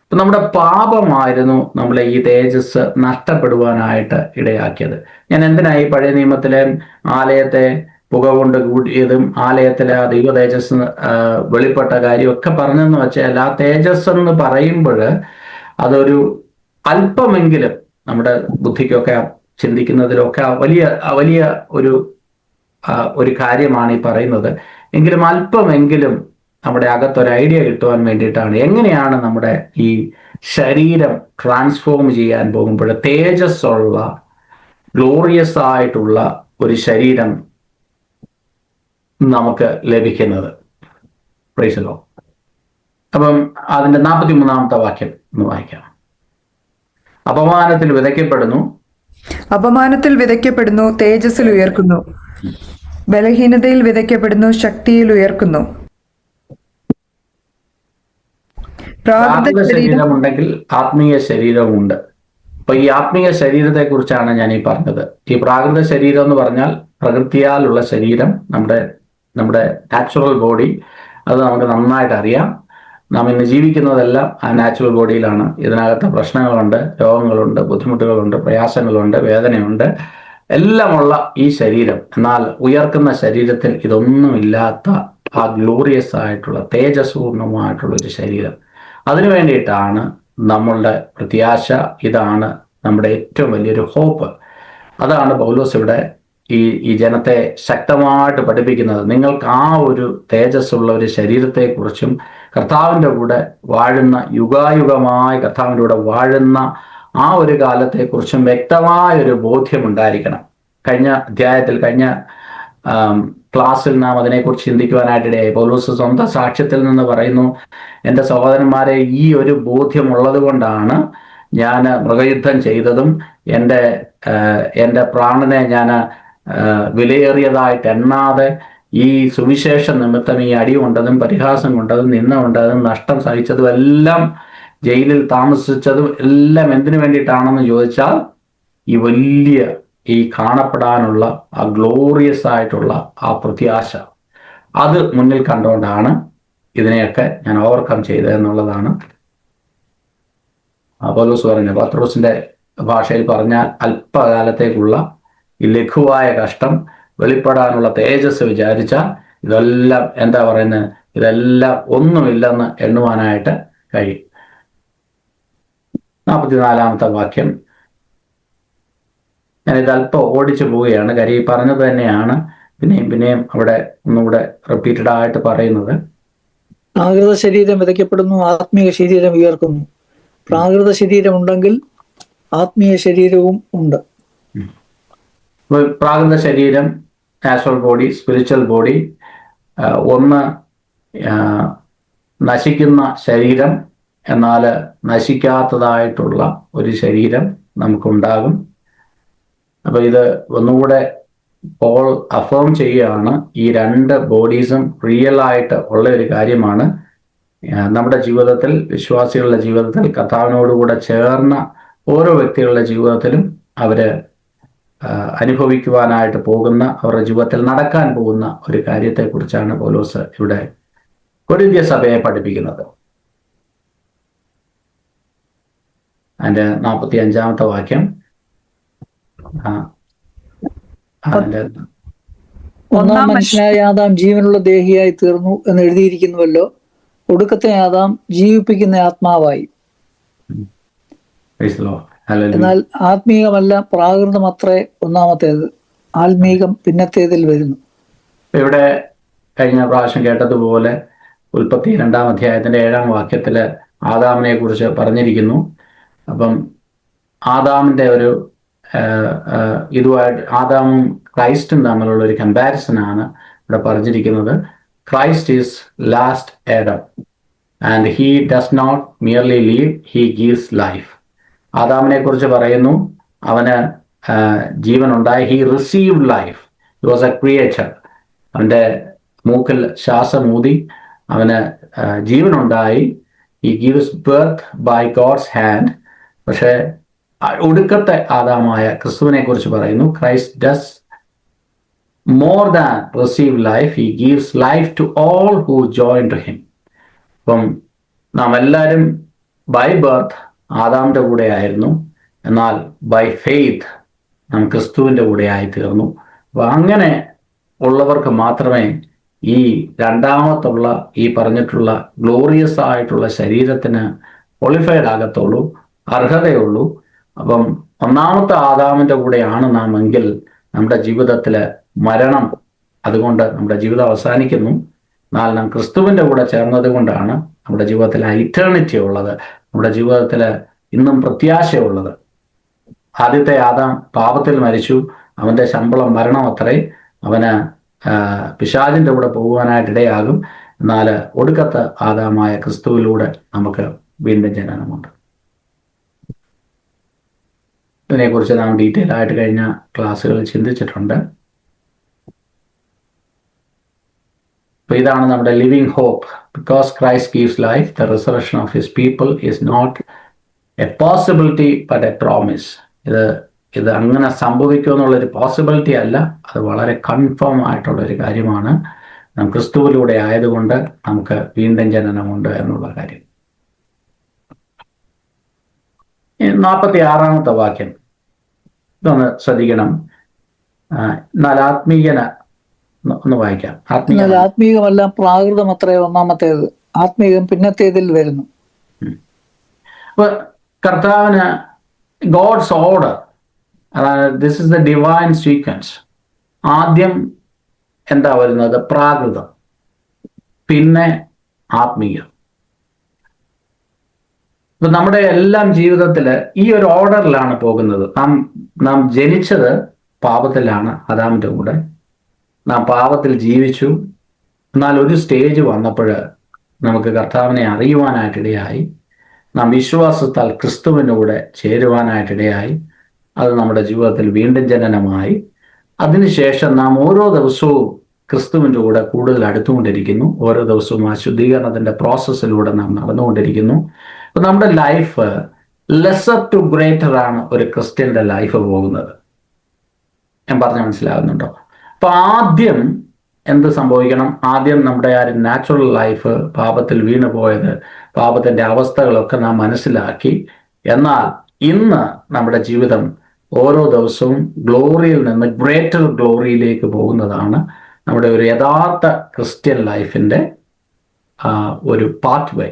അപ്പൊ നമ്മുടെ പാപമായിരുന്നു നമ്മളെ ഈ തേജസ് നഷ്ടപ്പെടുവാനായിട്ട് ഇടയാക്കിയത്. ഞാൻ എന്തിനായി പഴയ നിയമത്തിലെ ആലയത്തെ പുക കൊണ്ട് കൂട്ടിയതും ആലയത്തിലെ ആ ദൈവ തേജസ് വെളിപ്പെട്ട കാര്യമൊക്കെ പറഞ്ഞെന്ന് വെച്ചാൽ, ആ തേജസ് എന്ന് പറയുമ്പോൾ അതൊരു അല്പമെങ്കിലും നമ്മുടെ ബുദ്ധിക്കൊക്കെ ചിന്തിക്കുന്നതിലൊക്കെ വലിയ ഒരു കാര്യമാണ് ഈ പറയുന്നത്. എങ്കിലും അല്പമെങ്കിലും നമ്മുടെ അകത്തൊരു ഐഡിയ കിട്ടുവാൻ വേണ്ടിയിട്ടാണ് എങ്ങനെയാണ് നമ്മുടെ ഈ ശരീരം ട്രാൻസ്ഫോം ചെയ്യാൻ പോകുമ്പോൾ തേജസ് ഉള്ള ഗ്ലോറിയസ് ആയിട്ടുള്ള ഒരു ശരീരം നമുക്ക് ലഭിക്കുന്നത്. Price the Lord. അപ്പം അതിന്റെ 43-ാമത്തെ വാക്യം ഒന്ന് വായിക്കാം. അപമാനത്തിൽ വിതയ്ക്കപ്പെടുന്നു, തേജസ്സിൽ ഉയർക്കുന്നു. ബലഹീനതയിൽ വിതയ്ക്കപ്പെടുന്നു, ശക്തിയിൽ ഉയർക്കുന്നു. പ്രാകൃത ശരീരമുണ്ടെങ്കിൽ ആത്മീയ ശരീരമുണ്ട്. അപ്പൊ ഈ ആത്മീയ ശരീരത്തെ കുറിച്ചാണ് ഞാൻ ഈ പറഞ്ഞത്. ഈ പ്രാകൃത ശരീരം എന്ന് പറഞ്ഞാൽ പ്രകൃതിയാലുള്ള ശരീരം, നമ്മുടെ നാച്ചുറൽ ബോഡി. അത് നമുക്ക് നന്നായിട്ട് അറിയാം. നാം ഇന്ന് ജീവിക്കുന്നതെല്ലാം ആ നാച്ചുറൽ ബോഡിയിലാണ്. ഇതിനകത്ത് പ്രശ്നങ്ങളുണ്ട്, രോഗങ്ങളുണ്ട്, ബുദ്ധിമുട്ടുകളുണ്ട്, പ്രയാസങ്ങളുണ്ട്, വേദനയുണ്ട്, എല്ലാമുള്ള ഈ ശരീരം. എന്നാൽ ഉയർക്കുന്ന ശരീരത്തിൽ ഇതൊന്നുമില്ലാത്ത ആ ഗ്ലോറിയസ് ആയിട്ടുള്ള തേജസ്പൂർണമായിട്ടുള്ള ഒരു ശരീരം. അതിനു വേണ്ടിയിട്ടാണ് നമ്മളുടെ പ്രത്യാശ. ഇതാണ് നമ്മുടെ ഏറ്റവും വലിയൊരു ഹോപ്പ്. അതാണ് പൗലോസ് ഇവിടെ ഈ ജനത്തെ ശക്തമായിട്ട് പഠിപ്പിക്കുന്നത്. നിങ്ങൾക്ക് ആ ഒരു തേജസ്സുള്ള ഒരു ശരീരത്തെക്കുറിച്ചും കർത്താവിൻ്റെ കൂടെ വാഴുന്ന, യുഗായുഗമായി കർത്താവിൻ്റെ കൂടെ വാഴുന്ന ആ ഒരു കാലത്തെക്കുറിച്ചും വ്യക്തമായൊരു ബോധ്യമുണ്ടായിരിക്കണം. കഴിഞ്ഞ ക്ലാസ്സിൽ നാം അതിനെക്കുറിച്ച് ചിന്തിക്കുവാനായിട്ടിടയായി. പൗലോസ് സ്വന്തം സാക്ഷ്യത്തിൽ നിന്ന് പറയുന്നു, എൻ്റെ സഹോദരന്മാരെ, ഈ ഒരു ബോധ്യമുള്ളത് കൊണ്ടാണ് ഞാൻ മൃഗയുദ്ധം ചെയ്തതും എൻ്റെ പ്രാണനെ ഞാൻ വിലയേറിയതായിട്ട് എണ്ണാതെ ഈ സുവിശേഷ നിമിത്തം ഈ അടി കൊണ്ടതും പരിഹാസം കൊണ്ടതും നിന്ന കൊണ്ടതും നഷ്ടം സഹിച്ചതും എല്ലാം ജയിലിൽ താമസിച്ചതും എല്ലാം എന്തിനു വേണ്ടിയിട്ടാണെന്ന് ചോദിച്ചാൽ ഈ വലിയ ഈ കാണപ്പെടാനുള്ള ആ ഗ്ലോറിയസ് ആയിട്ടുള്ള ആ പ്രത്യാശ അത് മുന്നിൽ കണ്ടുകൊണ്ടാണ് ഇതിനെയൊക്കെ ഞാൻ ഓവർകം ചെയ്തത് എന്നുള്ളതാണ് പൗലോസ് പറഞ്ഞത്. പത്രോസിന്റെ ഭാഷയിൽ പറഞ്ഞാൽ അല്പകാലത്തേക്കുള്ള ഈ ലഘുവായ കഷ്ടം വെളിപ്പെടാനുള്ള തേജസ് വിചാരിച്ചാൽ ഇതെല്ലാം എന്താ പറയുന്നത്, ഇതെല്ലാം ഒന്നുമില്ലെന്ന് എണ്ണുവാനായിട്ട് കഴിയും. 44-ാമത്തെ വാക്യം ഞാനിത് അല്പം ഓടിച്ചു പോവുകയാണ്. കാര്യം ഈ പറഞ്ഞത് തന്നെയാണ് പിന്നെയും അവിടെ ഒന്നുകൂടെ റിപ്പീറ്റഡ് ആയിട്ട് പറയുന്നത്. പ്രാകൃത ശരീരം വിതയ്ക്കപ്പെടുന്നു, ആത്മീയ ശരീരം ഉയർക്കുന്നു. പ്രാകൃത ശരീരം ഉണ്ടെങ്കിൽ ആത്മീയ ശരീരവും ഉണ്ട്. പ്രാകൃത ശരീരം, നാച്ചുറൽ ബോഡി, സ്പിരിച്വൽ ബോഡി. ഒന്ന് നശിക്കുന്ന ശരീരം, എന്നാൽ നശിക്കാത്തതായിട്ടുള്ള ഒരു ശരീരം നമുക്കുണ്ടാകും. അപ്പൊ ഇത് ഒന്നുകൂടെ പോൾ അഫേം ചെയ്യുകയാണ്. ഈ രണ്ട് ബോഡീസും റിയൽ ആയിട്ട് ഉള്ള ഒരു കാര്യമാണ്. നമ്മുടെ ജീവിതത്തിൽ, വിശ്വാസികളുടെ ജീവിതത്തിൽ, കർത്താവിനോടുകൂടെ ചേർന്ന ഓരോ വ്യക്തികളുടെ ജീവിതത്തിലും അവര് അനുഭവിക്കുവാനായിട്ട് പോകുന്ന, അവരുടെ ജീവിതത്തിൽ നടക്കാൻ പോകുന്ന ഒരു കാര്യത്തെക്കുറിച്ചാണ് പൗലോസ് ഇവിടെ കൊരിന്ത്യ സഭയെ പഠിപ്പിക്കുന്നത്. അതിന്റെ 45-ാമത്തെ വാക്യം. ഒന്നാം മനുഷ്യനായ ആദാം ജീവനുള്ള ദേഹിയായി തീർന്നു എന്ന് എഴുതിയിരിക്കുന്നുവല്ലോ. ഒടുക്കത്തെ ആദാം ജീവിപ്പിക്കുന്ന ആത്മാവായി. എന്നാൽ ആത്മീകമല്ല, പ്രാകൃതമത്രേ ഒന്നാമത്തേത്, ആത്മീകം പിന്നത്തേതിൽ വരുന്നു. ഇവിടെ കഴിഞ്ഞ പ്രാവശ്യം കേട്ടതുപോലെ ഉൽപ്പത്തി 2-ാം അധ്യായത്തിന്റെ 7-ാം വാക്യത്തില് ആദാമിനെ കുറിച്ച് പറഞ്ഞിരിക്കുന്നു. അപ്പം ആദാമിന്റെ ഒരു ഇതുമായിട്ട് ആദാമും ക്രൈസ്റ്റും തമ്മിലുള്ള ഒരു കമ്പാരിസൺ ആണ് ഇവിടെ പറഞ്ഞിരിക്കുന്നത്. Christ is last Adam and he does not merely live, he gives life. ആദാമിനെ കുറിച്ച് പറയുന്നു, അവന് ജീവനുണ്ടായി. He received life, he was a creature. അവൻ്റെ മൂക്കിൽ ശ്വാസമൂതി അവന് ജീവനുണ്ടായി. He gives birth by God's hand. പക്ഷേ ഒടുക്കത്തെ ആദാമായ ക്രിസ്തുവിനെ കുറിച്ച് പറയുന്നു, Christ does more than receive life, he gives life to all who join to him. അപ്പം നാം എല്ലാവരും ബൈ ബർത്ത് ആദാമിൻ്റെ കൂടെ ആയിരുന്നു, എന്നാൽ ബൈ ഫെയ്ത്ത് നാം ക്രിസ്തുവിൻ്റെ കൂടെ ആയിത്തീർന്നു. അപ്പൊ അങ്ങനെ ഉള്ളവർക്ക് മാത്രമേ ഈ രണ്ടാമത്തുള്ള ഈ പറഞ്ഞിട്ടുള്ള ഗ്ലോറിയസ് ആയിട്ടുള്ള ശരീരത്തിന് ക്വാളിഫൈഡ് ആകത്തുള്ളൂ, അർഹതയുള്ളൂ. അപ്പം ഒന്നാമത്തെ ആദാമിൻ്റെ കൂടെയാണ് നാം എങ്കിൽ നമ്മുടെ ജീവിതത്തിൽ മരണം, അതുകൊണ്ട് നമ്മുടെ ജീവിതം അവസാനിക്കുന്നു. എന്നാൽ നാം ക്രിസ്തുവിൻ്റെ കൂടെ ചേർന്നത് കൊണ്ടാണ് നമ്മുടെ ജീവിതത്തിൽ ഇറ്റേണിറ്റി ഉള്ളത്, നമ്മുടെ ജീവിതത്തിൽ ഇന്നും പ്രത്യാശയുള്ളത്. ആദ്യത്തെ ആദാം പാപത്തിൽ മരിച്ചു, അവൻ്റെ ശമ്പളം മരണം അത്രേ, അവന് പിശാചിൻ്റെ കൂടെ പോകുവാനായിട്ട് ഇടയാകും. എന്നാൽ ഒടുക്കത്തെ ആദാമായ ക്രിസ്തുവിലൂടെ നമുക്ക് വീണ്ടും ജനനമുണ്ട്. ഇതിനെക്കുറിച്ച് നാം ഡീറ്റെയിൽ ആയിട്ട് കഴിഞ്ഞ ക്ലാസ്സുകളിൽ ചിന്തിച്ചിട്ടുണ്ട്. അപ്പൊ ഇതാണ് നമ്മുടെ living hope. Because Christ gives life, the resurrection of his people is not a possibility but a promise. ഇത് അങ്ങനെ സംഭവിക്കുമെന്നുള്ളൊരു പോസിബിലിറ്റി അല്ല, അത് വളരെ കൺഫേം ആയിട്ടുള്ളൊരു കാര്യമാണ്. നാം ക്രിസ്തുവിലൂടെ ആയതുകൊണ്ട് നമുക്ക് വീണ്ടും ജനനമുണ്ട് എന്നുള്ള കാര്യം. 46-ാമത്തെ വാക്യം ഇതൊന്ന് ശ്രദ്ധിക്കണം. എന്നാൽ ആത്മീയന ഒന്ന് വായിക്കാം. ആത്മീയമല്ല പ്രാകൃതം അത്രേ ഒന്നാമത്തേത്, ആത്മീയം പിന്നത്തേതിൽ വരുന്നു. അപ്പൊ കർത്താവിന് ഗോഡ്സ് ഓർഡർ, അതായത് this is the divine sequence. ആദ്യം എന്താ വരുന്നത്? പ്രാകൃതം, പിന്നെ ആത്മീയം. ഇപ്പൊ നമ്മുടെ എല്ലാം ജീവിതത്തിൽ ഈ ഒരു ഓർഡറിലാണ് പോകുന്നത്. നാം ജനിച്ചത് പാപത്തിലാണ്, ആദാമിൻ്റെ കൂടെ. നാം പാപത്തിൽ ജീവിച്ചു. എന്നാൽ ഒരു സ്റ്റേജ് വന്നപ്പോൾ നമുക്ക് കർത്താവിനെ അറിയുവാനായിട്ടിടയായി. നാം വിശ്വാസത്താൽ ക്രിസ്തുവിനൂടെ ചേരുവാനായിട്ടിടയായി. അത് നമ്മുടെ ജീവിതത്തിൽ വീണ്ടും ജനനമായി. അതിനുശേഷം നാം ഓരോ ദിവസവും ക്രിസ്തുവിൻ്റെ കൂടെ കൂടുതൽ അടുത്തുകൊണ്ടിരിക്കുന്നു. ഓരോ ദിവസവും ആ ശുദ്ധീകരണത്തിൻ്റെ പ്രോസസ്സിലൂടെ നാം നടന്നുകൊണ്ടിരിക്കുന്നു. അപ്പം നമ്മുടെ ലൈഫ് ലെസർ ടു ഗ്രേറ്റർ ആണ് ഒരു ക്രിസ്ത്യൻ്റെ ലൈഫ് പോകുന്നത്. ഞാൻ പറഞ്ഞ മനസ്സിലാകുന്നുണ്ടോ? അപ്പൊ ആദ്യം എന്ത് സംഭവിക്കണം? ആദ്യം നമ്മുടെ ആ നാച്ചുറൽ ലൈഫ്, പാപത്തിൽ വീണു പോയത്, പാപത്തിൻ്റെ അവസ്ഥകളൊക്കെ നാം മനസ്സിലാക്കി. എന്നാൽ ഇന്ന് നമ്മുടെ ജീവിതം ഓരോ ദിവസവും ഗ്ലോറിയിൽ നിന്ന് ഗ്രേറ്റർ ഗ്ലോറിയിലേക്ക് പോകുന്നതാണ് നമ്മുടെ ഒരു യഥാർത്ഥ ക്രിസ്ത്യൻ ലൈഫിൻ്റെ ഒരു path way.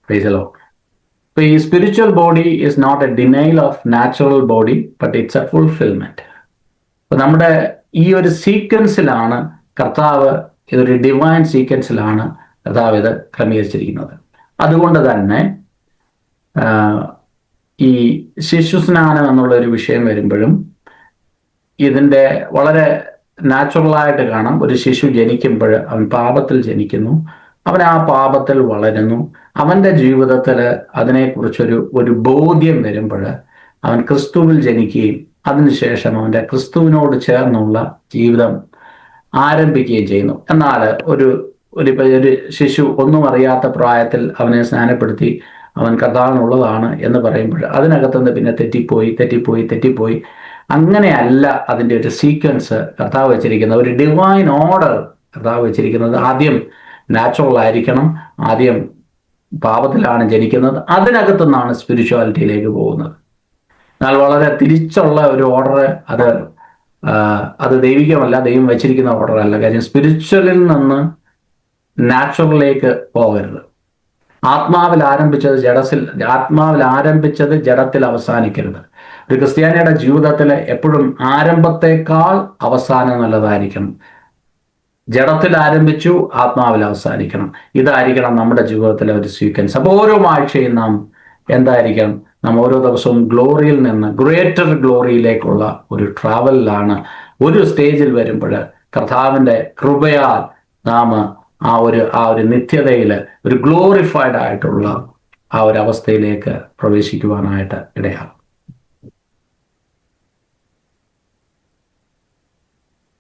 So, the spiritual body is not a denial of natural body, but it's a fulfillment. അപ്പൊ നമ്മുടെ ഈ ഒരു സീക്വൻസിലാണ് കർത്താവ്, ഇതൊരു ഡിവൈൻ സീക്വൻസിലാണ് കർത്താവ് ഇത് ക്രമീകരിച്ചിരിക്കുന്നത്. അതുകൊണ്ട് തന്നെ ഈ ശിശുസ്നാനം എന്നുള്ള ഒരു വിഷയം വരുമ്പോഴും ഇതിൻ്റെ വളരെ നാച്ചുറലായിട്ട് കാണാം. ഒരു ശിശു ജനിക്കുമ്പോൾ അവൻ പാപത്തിൽ ജനിക്കുന്നു, അവൻ ആ പാപത്തിൽ വളരുന്നു. അവൻ്റെ ജീവിതത്തിൽ അതിനെക്കുറിച്ചൊരു ബോധ്യം വരുമ്പോൾ അവൻ ക്രിസ്തുവിൽ ജനിക്കുകയും അതിനുശേഷം അവൻ്റെ ക്രിസ്തുവിനോട് ചേർന്നുള്ള ജീവിതം ആരംഭിക്കുകയും ചെയ്യുന്നു. എന്നാൽ ഒരു ശിശു ഒന്നും അറിയാത്ത പ്രായത്തിൽ അവനെ സ്നാനപ്പെടുത്തി അവൻ കർത്താവിനുള്ളതാണ് എന്ന് പറയുമ്പോൾ അതിനകത്തുനിന്ന് പിന്നെ തെറ്റിപ്പോയി. അങ്ങനെയല്ല അതിൻ്റെ ഒരു സീക്വൻസ് കർത്താവ് വെച്ചിരിക്കുന്നത്. ഒരു ഡിവൈൻ ഓർഡർ കർത്താവ് വെച്ചിരിക്കുന്നത്. ആദ്യം നാച്ചുറൽ ആയിരിക്കണം, ആദ്യം പാപത്തിലാണ് ജനിക്കുന്നത്, അതിനകത്തുനിന്നാണ് സ്പിരിച്വാലിറ്റിയിലേക്ക് പോകുന്നത്. എന്നാൽ വളരെ തിരിച്ചുള്ള ഒരു ഓർഡർ, അത് ദൈവികമല്ല, ദൈവം വെച്ചിരിക്കുന്ന ഓർഡർ അല്ല. കാര്യം സ്പിരിച്വലിൽ നിന്ന് നാച്ചുറലിലേക്ക് പോകരുത്. ആത്മാവിൽ ആരംഭിച്ചത് ജഡത്തിൽ അവസാനിക്കരുത്. ഒരു ക്രിസ്ത്യാനിയുടെ ജീവിതത്തിൽ എപ്പോഴും ആരംഭത്തെക്കാൾ അവസാനം നല്ലതായിരിക്കണം. ജഡത്തിൽ ആരംഭിച്ചു, ആത്മാവിൽ അവസാനിക്കണം. ഇതായിരിക്കണം നമ്മുടെ ജീവിതത്തിലെ ഒരു സീക്വൻസ്. അപ്പോൾ ഓരോ ആഴ്ചയും നാം എന്തായിരിക്കണം? നാം ഓരോ ദിവസവും ഗ്ലോറിയിൽ നിന്ന് ഗ്രേറ്റർ ഗ്ലോറിയിലേക്കുള്ള ഒരു ട്രാവലിലാണ്. ഒരു സ്റ്റേജിൽ വരുമ്പോൾ കർത്താവിൻ്റെ കൃപയാൽ നാം ആ ഒരു നിത്യതയിൽ ഒരു ഗ്ലോറിഫൈഡ് ആയിട്ടുള്ള ആ ഒരു അവസ്ഥയിലേക്ക് പ്രവേശിക്കുവാനായിട്ട് ഇടയാകും.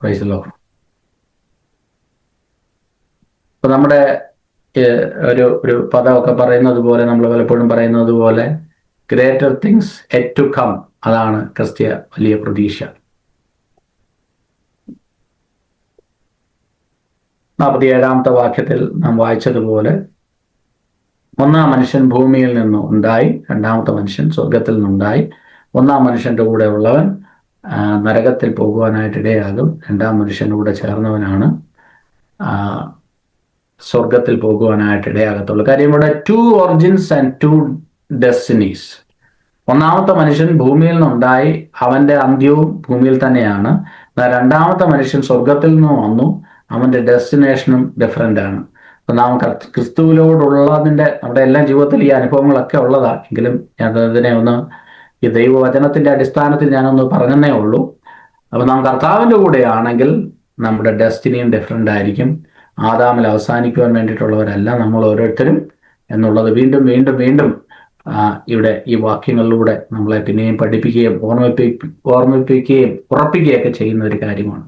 Praise the Lord. അപ്പൊ നമ്മുടെ ഒരു പദമൊക്കെ പറയുന്നത് പോലെ, നമ്മൾ പലപ്പോഴും പറയുന്നത് പോലെ, greater things yet to come. അതാണ് ക്രിസ്തീയ വലിയ പ്രതീക്ഷ. 47-ാമത്തെ വാക്യത്തിൽ നാം വായിച്ചതുപോലെ, ഒന്നാം മനുഷ്യൻ ഭൂമിയിൽ നിന്ന് ഉണ്ടായി, രണ്ടാമത്തെ മനുഷ്യൻ സ്വർഗത്തിൽ നിന്നുണ്ടായി. ഒന്നാം മനുഷ്യന്റെ കൂടെ ഉള്ളവൻ നരകത്തിൽ പോകുവാനായിട്ട് ഇടയാകും. രണ്ടാം മനുഷ്യന്റെ കൂടെ ചേർന്നവനാണ് സ്വർഗത്തിൽ പോകുവാനായിട്ട് ഇടയാകത്തുള്ളൂ. കാര്യം ഇവിടെ 2 ഒറിജിൻസ് ആൻഡ് 2 ഡെസ്റ്റിനീസ്. ഒന്നാമത്തെ മനുഷ്യൻ ഭൂമിയിൽ നിന്നുണ്ടായി, അവന്റെ അന്ത്യവും ഭൂമിയിൽ തന്നെയാണ്. രണ്ടാമത്തെ മനുഷ്യൻ സ്വർഗത്തിൽ നിന്ന് വന്നു, അവന്റെ ഡെസ്റ്റിനേഷനും ഡിഫറെൻ്റ് ആണ്. അപ്പൊ നാം ക്രിസ്തുവിനോടുള്ളതിൻ്റെ നമ്മുടെ എല്ലാ ജീവിതത്തിൽ ഈ അനുഭവങ്ങളൊക്കെ ഉള്ളതാണ്. എങ്കിലും ഞാൻ അതിനെ ഒന്ന് ഈ ദൈവവചനത്തിന്റെ അടിസ്ഥാനത്തിൽ ഞാനൊന്ന് പറഞ്ഞതേ ഉള്ളൂ. അപ്പൊ നാം കർത്താവിൻ്റെ കൂടെ ആണെങ്കിൽ നമ്മുടെ ഡെസ്റ്റിനിയും ഡിഫറെൻ്റ് ആയിരിക്കും. ആദാമിൽ അവസാനിക്കുവാൻ വേണ്ടിയിട്ടുള്ളവരല്ല നമ്മൾ ഓരോരുത്തരും എന്നുള്ളത് വീണ്ടും വീണ്ടും വീണ്ടും ഇവിടെ ഈ വാക്യങ്ങളിലൂടെ നമ്മളെ പിന്നെയും പഠിപ്പിക്കുകയും ഓർമ്മിപ്പിക്കുകയും ഉറപ്പിക്കുകയൊക്കെ ചെയ്യുന്ന ഒരു കാര്യമാണ്.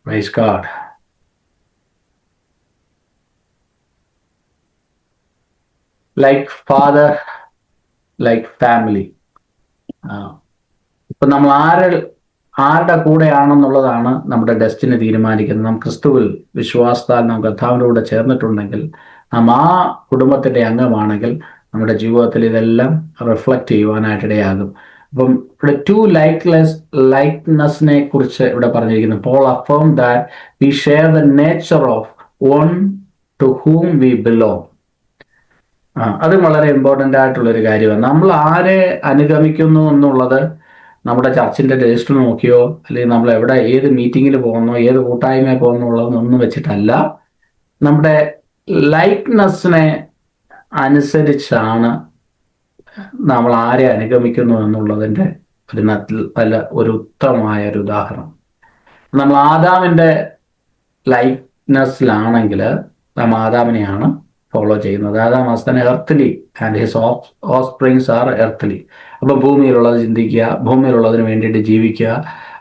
Praise God. Like father, like family. ഇപ്പൊ നമ്മൾ ആരുടെ കൂടെയാണെന്നുള്ളതാണ് നമ്മുടെ ഡെസ്റ്റിനി തീരുമാനിക്കുന്നത്. നാം ക്രിസ്തുവിൽ വിശ്വാസത്താൽ നാം കർത്താവിൻ്റെ കൂടെ ചേർന്നിട്ടുണ്ടെങ്കിൽ, നാം ആ കുടുംബത്തിന്റെ അംഗമാണെങ്കിൽ നമ്മുടെ ജീവിതത്തിൽ ഇതെല്ലാം റിഫ്ലക്റ്റ് ചെയ്യുവാനായിട്ടിടയാകും. അപ്പം ഇവിടെ 2 ലൈക്ക്നെസ്സിനെ കുറിച്ച് ഇവിടെ പറഞ്ഞിരിക്കുന്നു. Paul affirm that we share the nature of one to whom we belong. അത് വളരെ ഇമ്പോർട്ടൻ്റ് ആയിട്ടുള്ളൊരു കാര്യമാണ്. നമ്മൾ ആരെ അനുഗമിക്കുന്നു എന്നുള്ളത് നമ്മുടെ ചർച്ചിന്റെ രജിസ്റ്റർ നോക്കിയോ, അല്ലെങ്കിൽ നമ്മൾ എവിടെ ഏത് മീറ്റിങ്ങിൽ പോകുന്നോ, ഏത് കൂട്ടായ്മയിൽ പോകുന്നു ഉള്ളതൊന്നും വെച്ചിട്ടല്ല, നമ്മുടെ ലൈക്ക്നെസ്സിനെ അനുസരിച്ചാണ് നമ്മൾ ആരെ അനുഗമിക്കുന്നു എന്നുള്ളതിൻ്റെ ഒരു ഉത്തമമായ ഒരു ഉദാഹരണം. നമ്മൾ ആദാമിൻ്റെ ലൈക്ക്നെസ്സിലാണെങ്കിൽ നാം ആദാമിനെയാണ് ഫോളോ ചെയ്യുന്നത്. Adam was an earthly and his offsprings are earthly. അപ്പോൾ ഭൂമിയിലുള്ളത് ചിന്തിക്കുക, ഭൂമിയിലുള്ളതിന് വേണ്ടിയിട്ട് ജീവിക്കുക,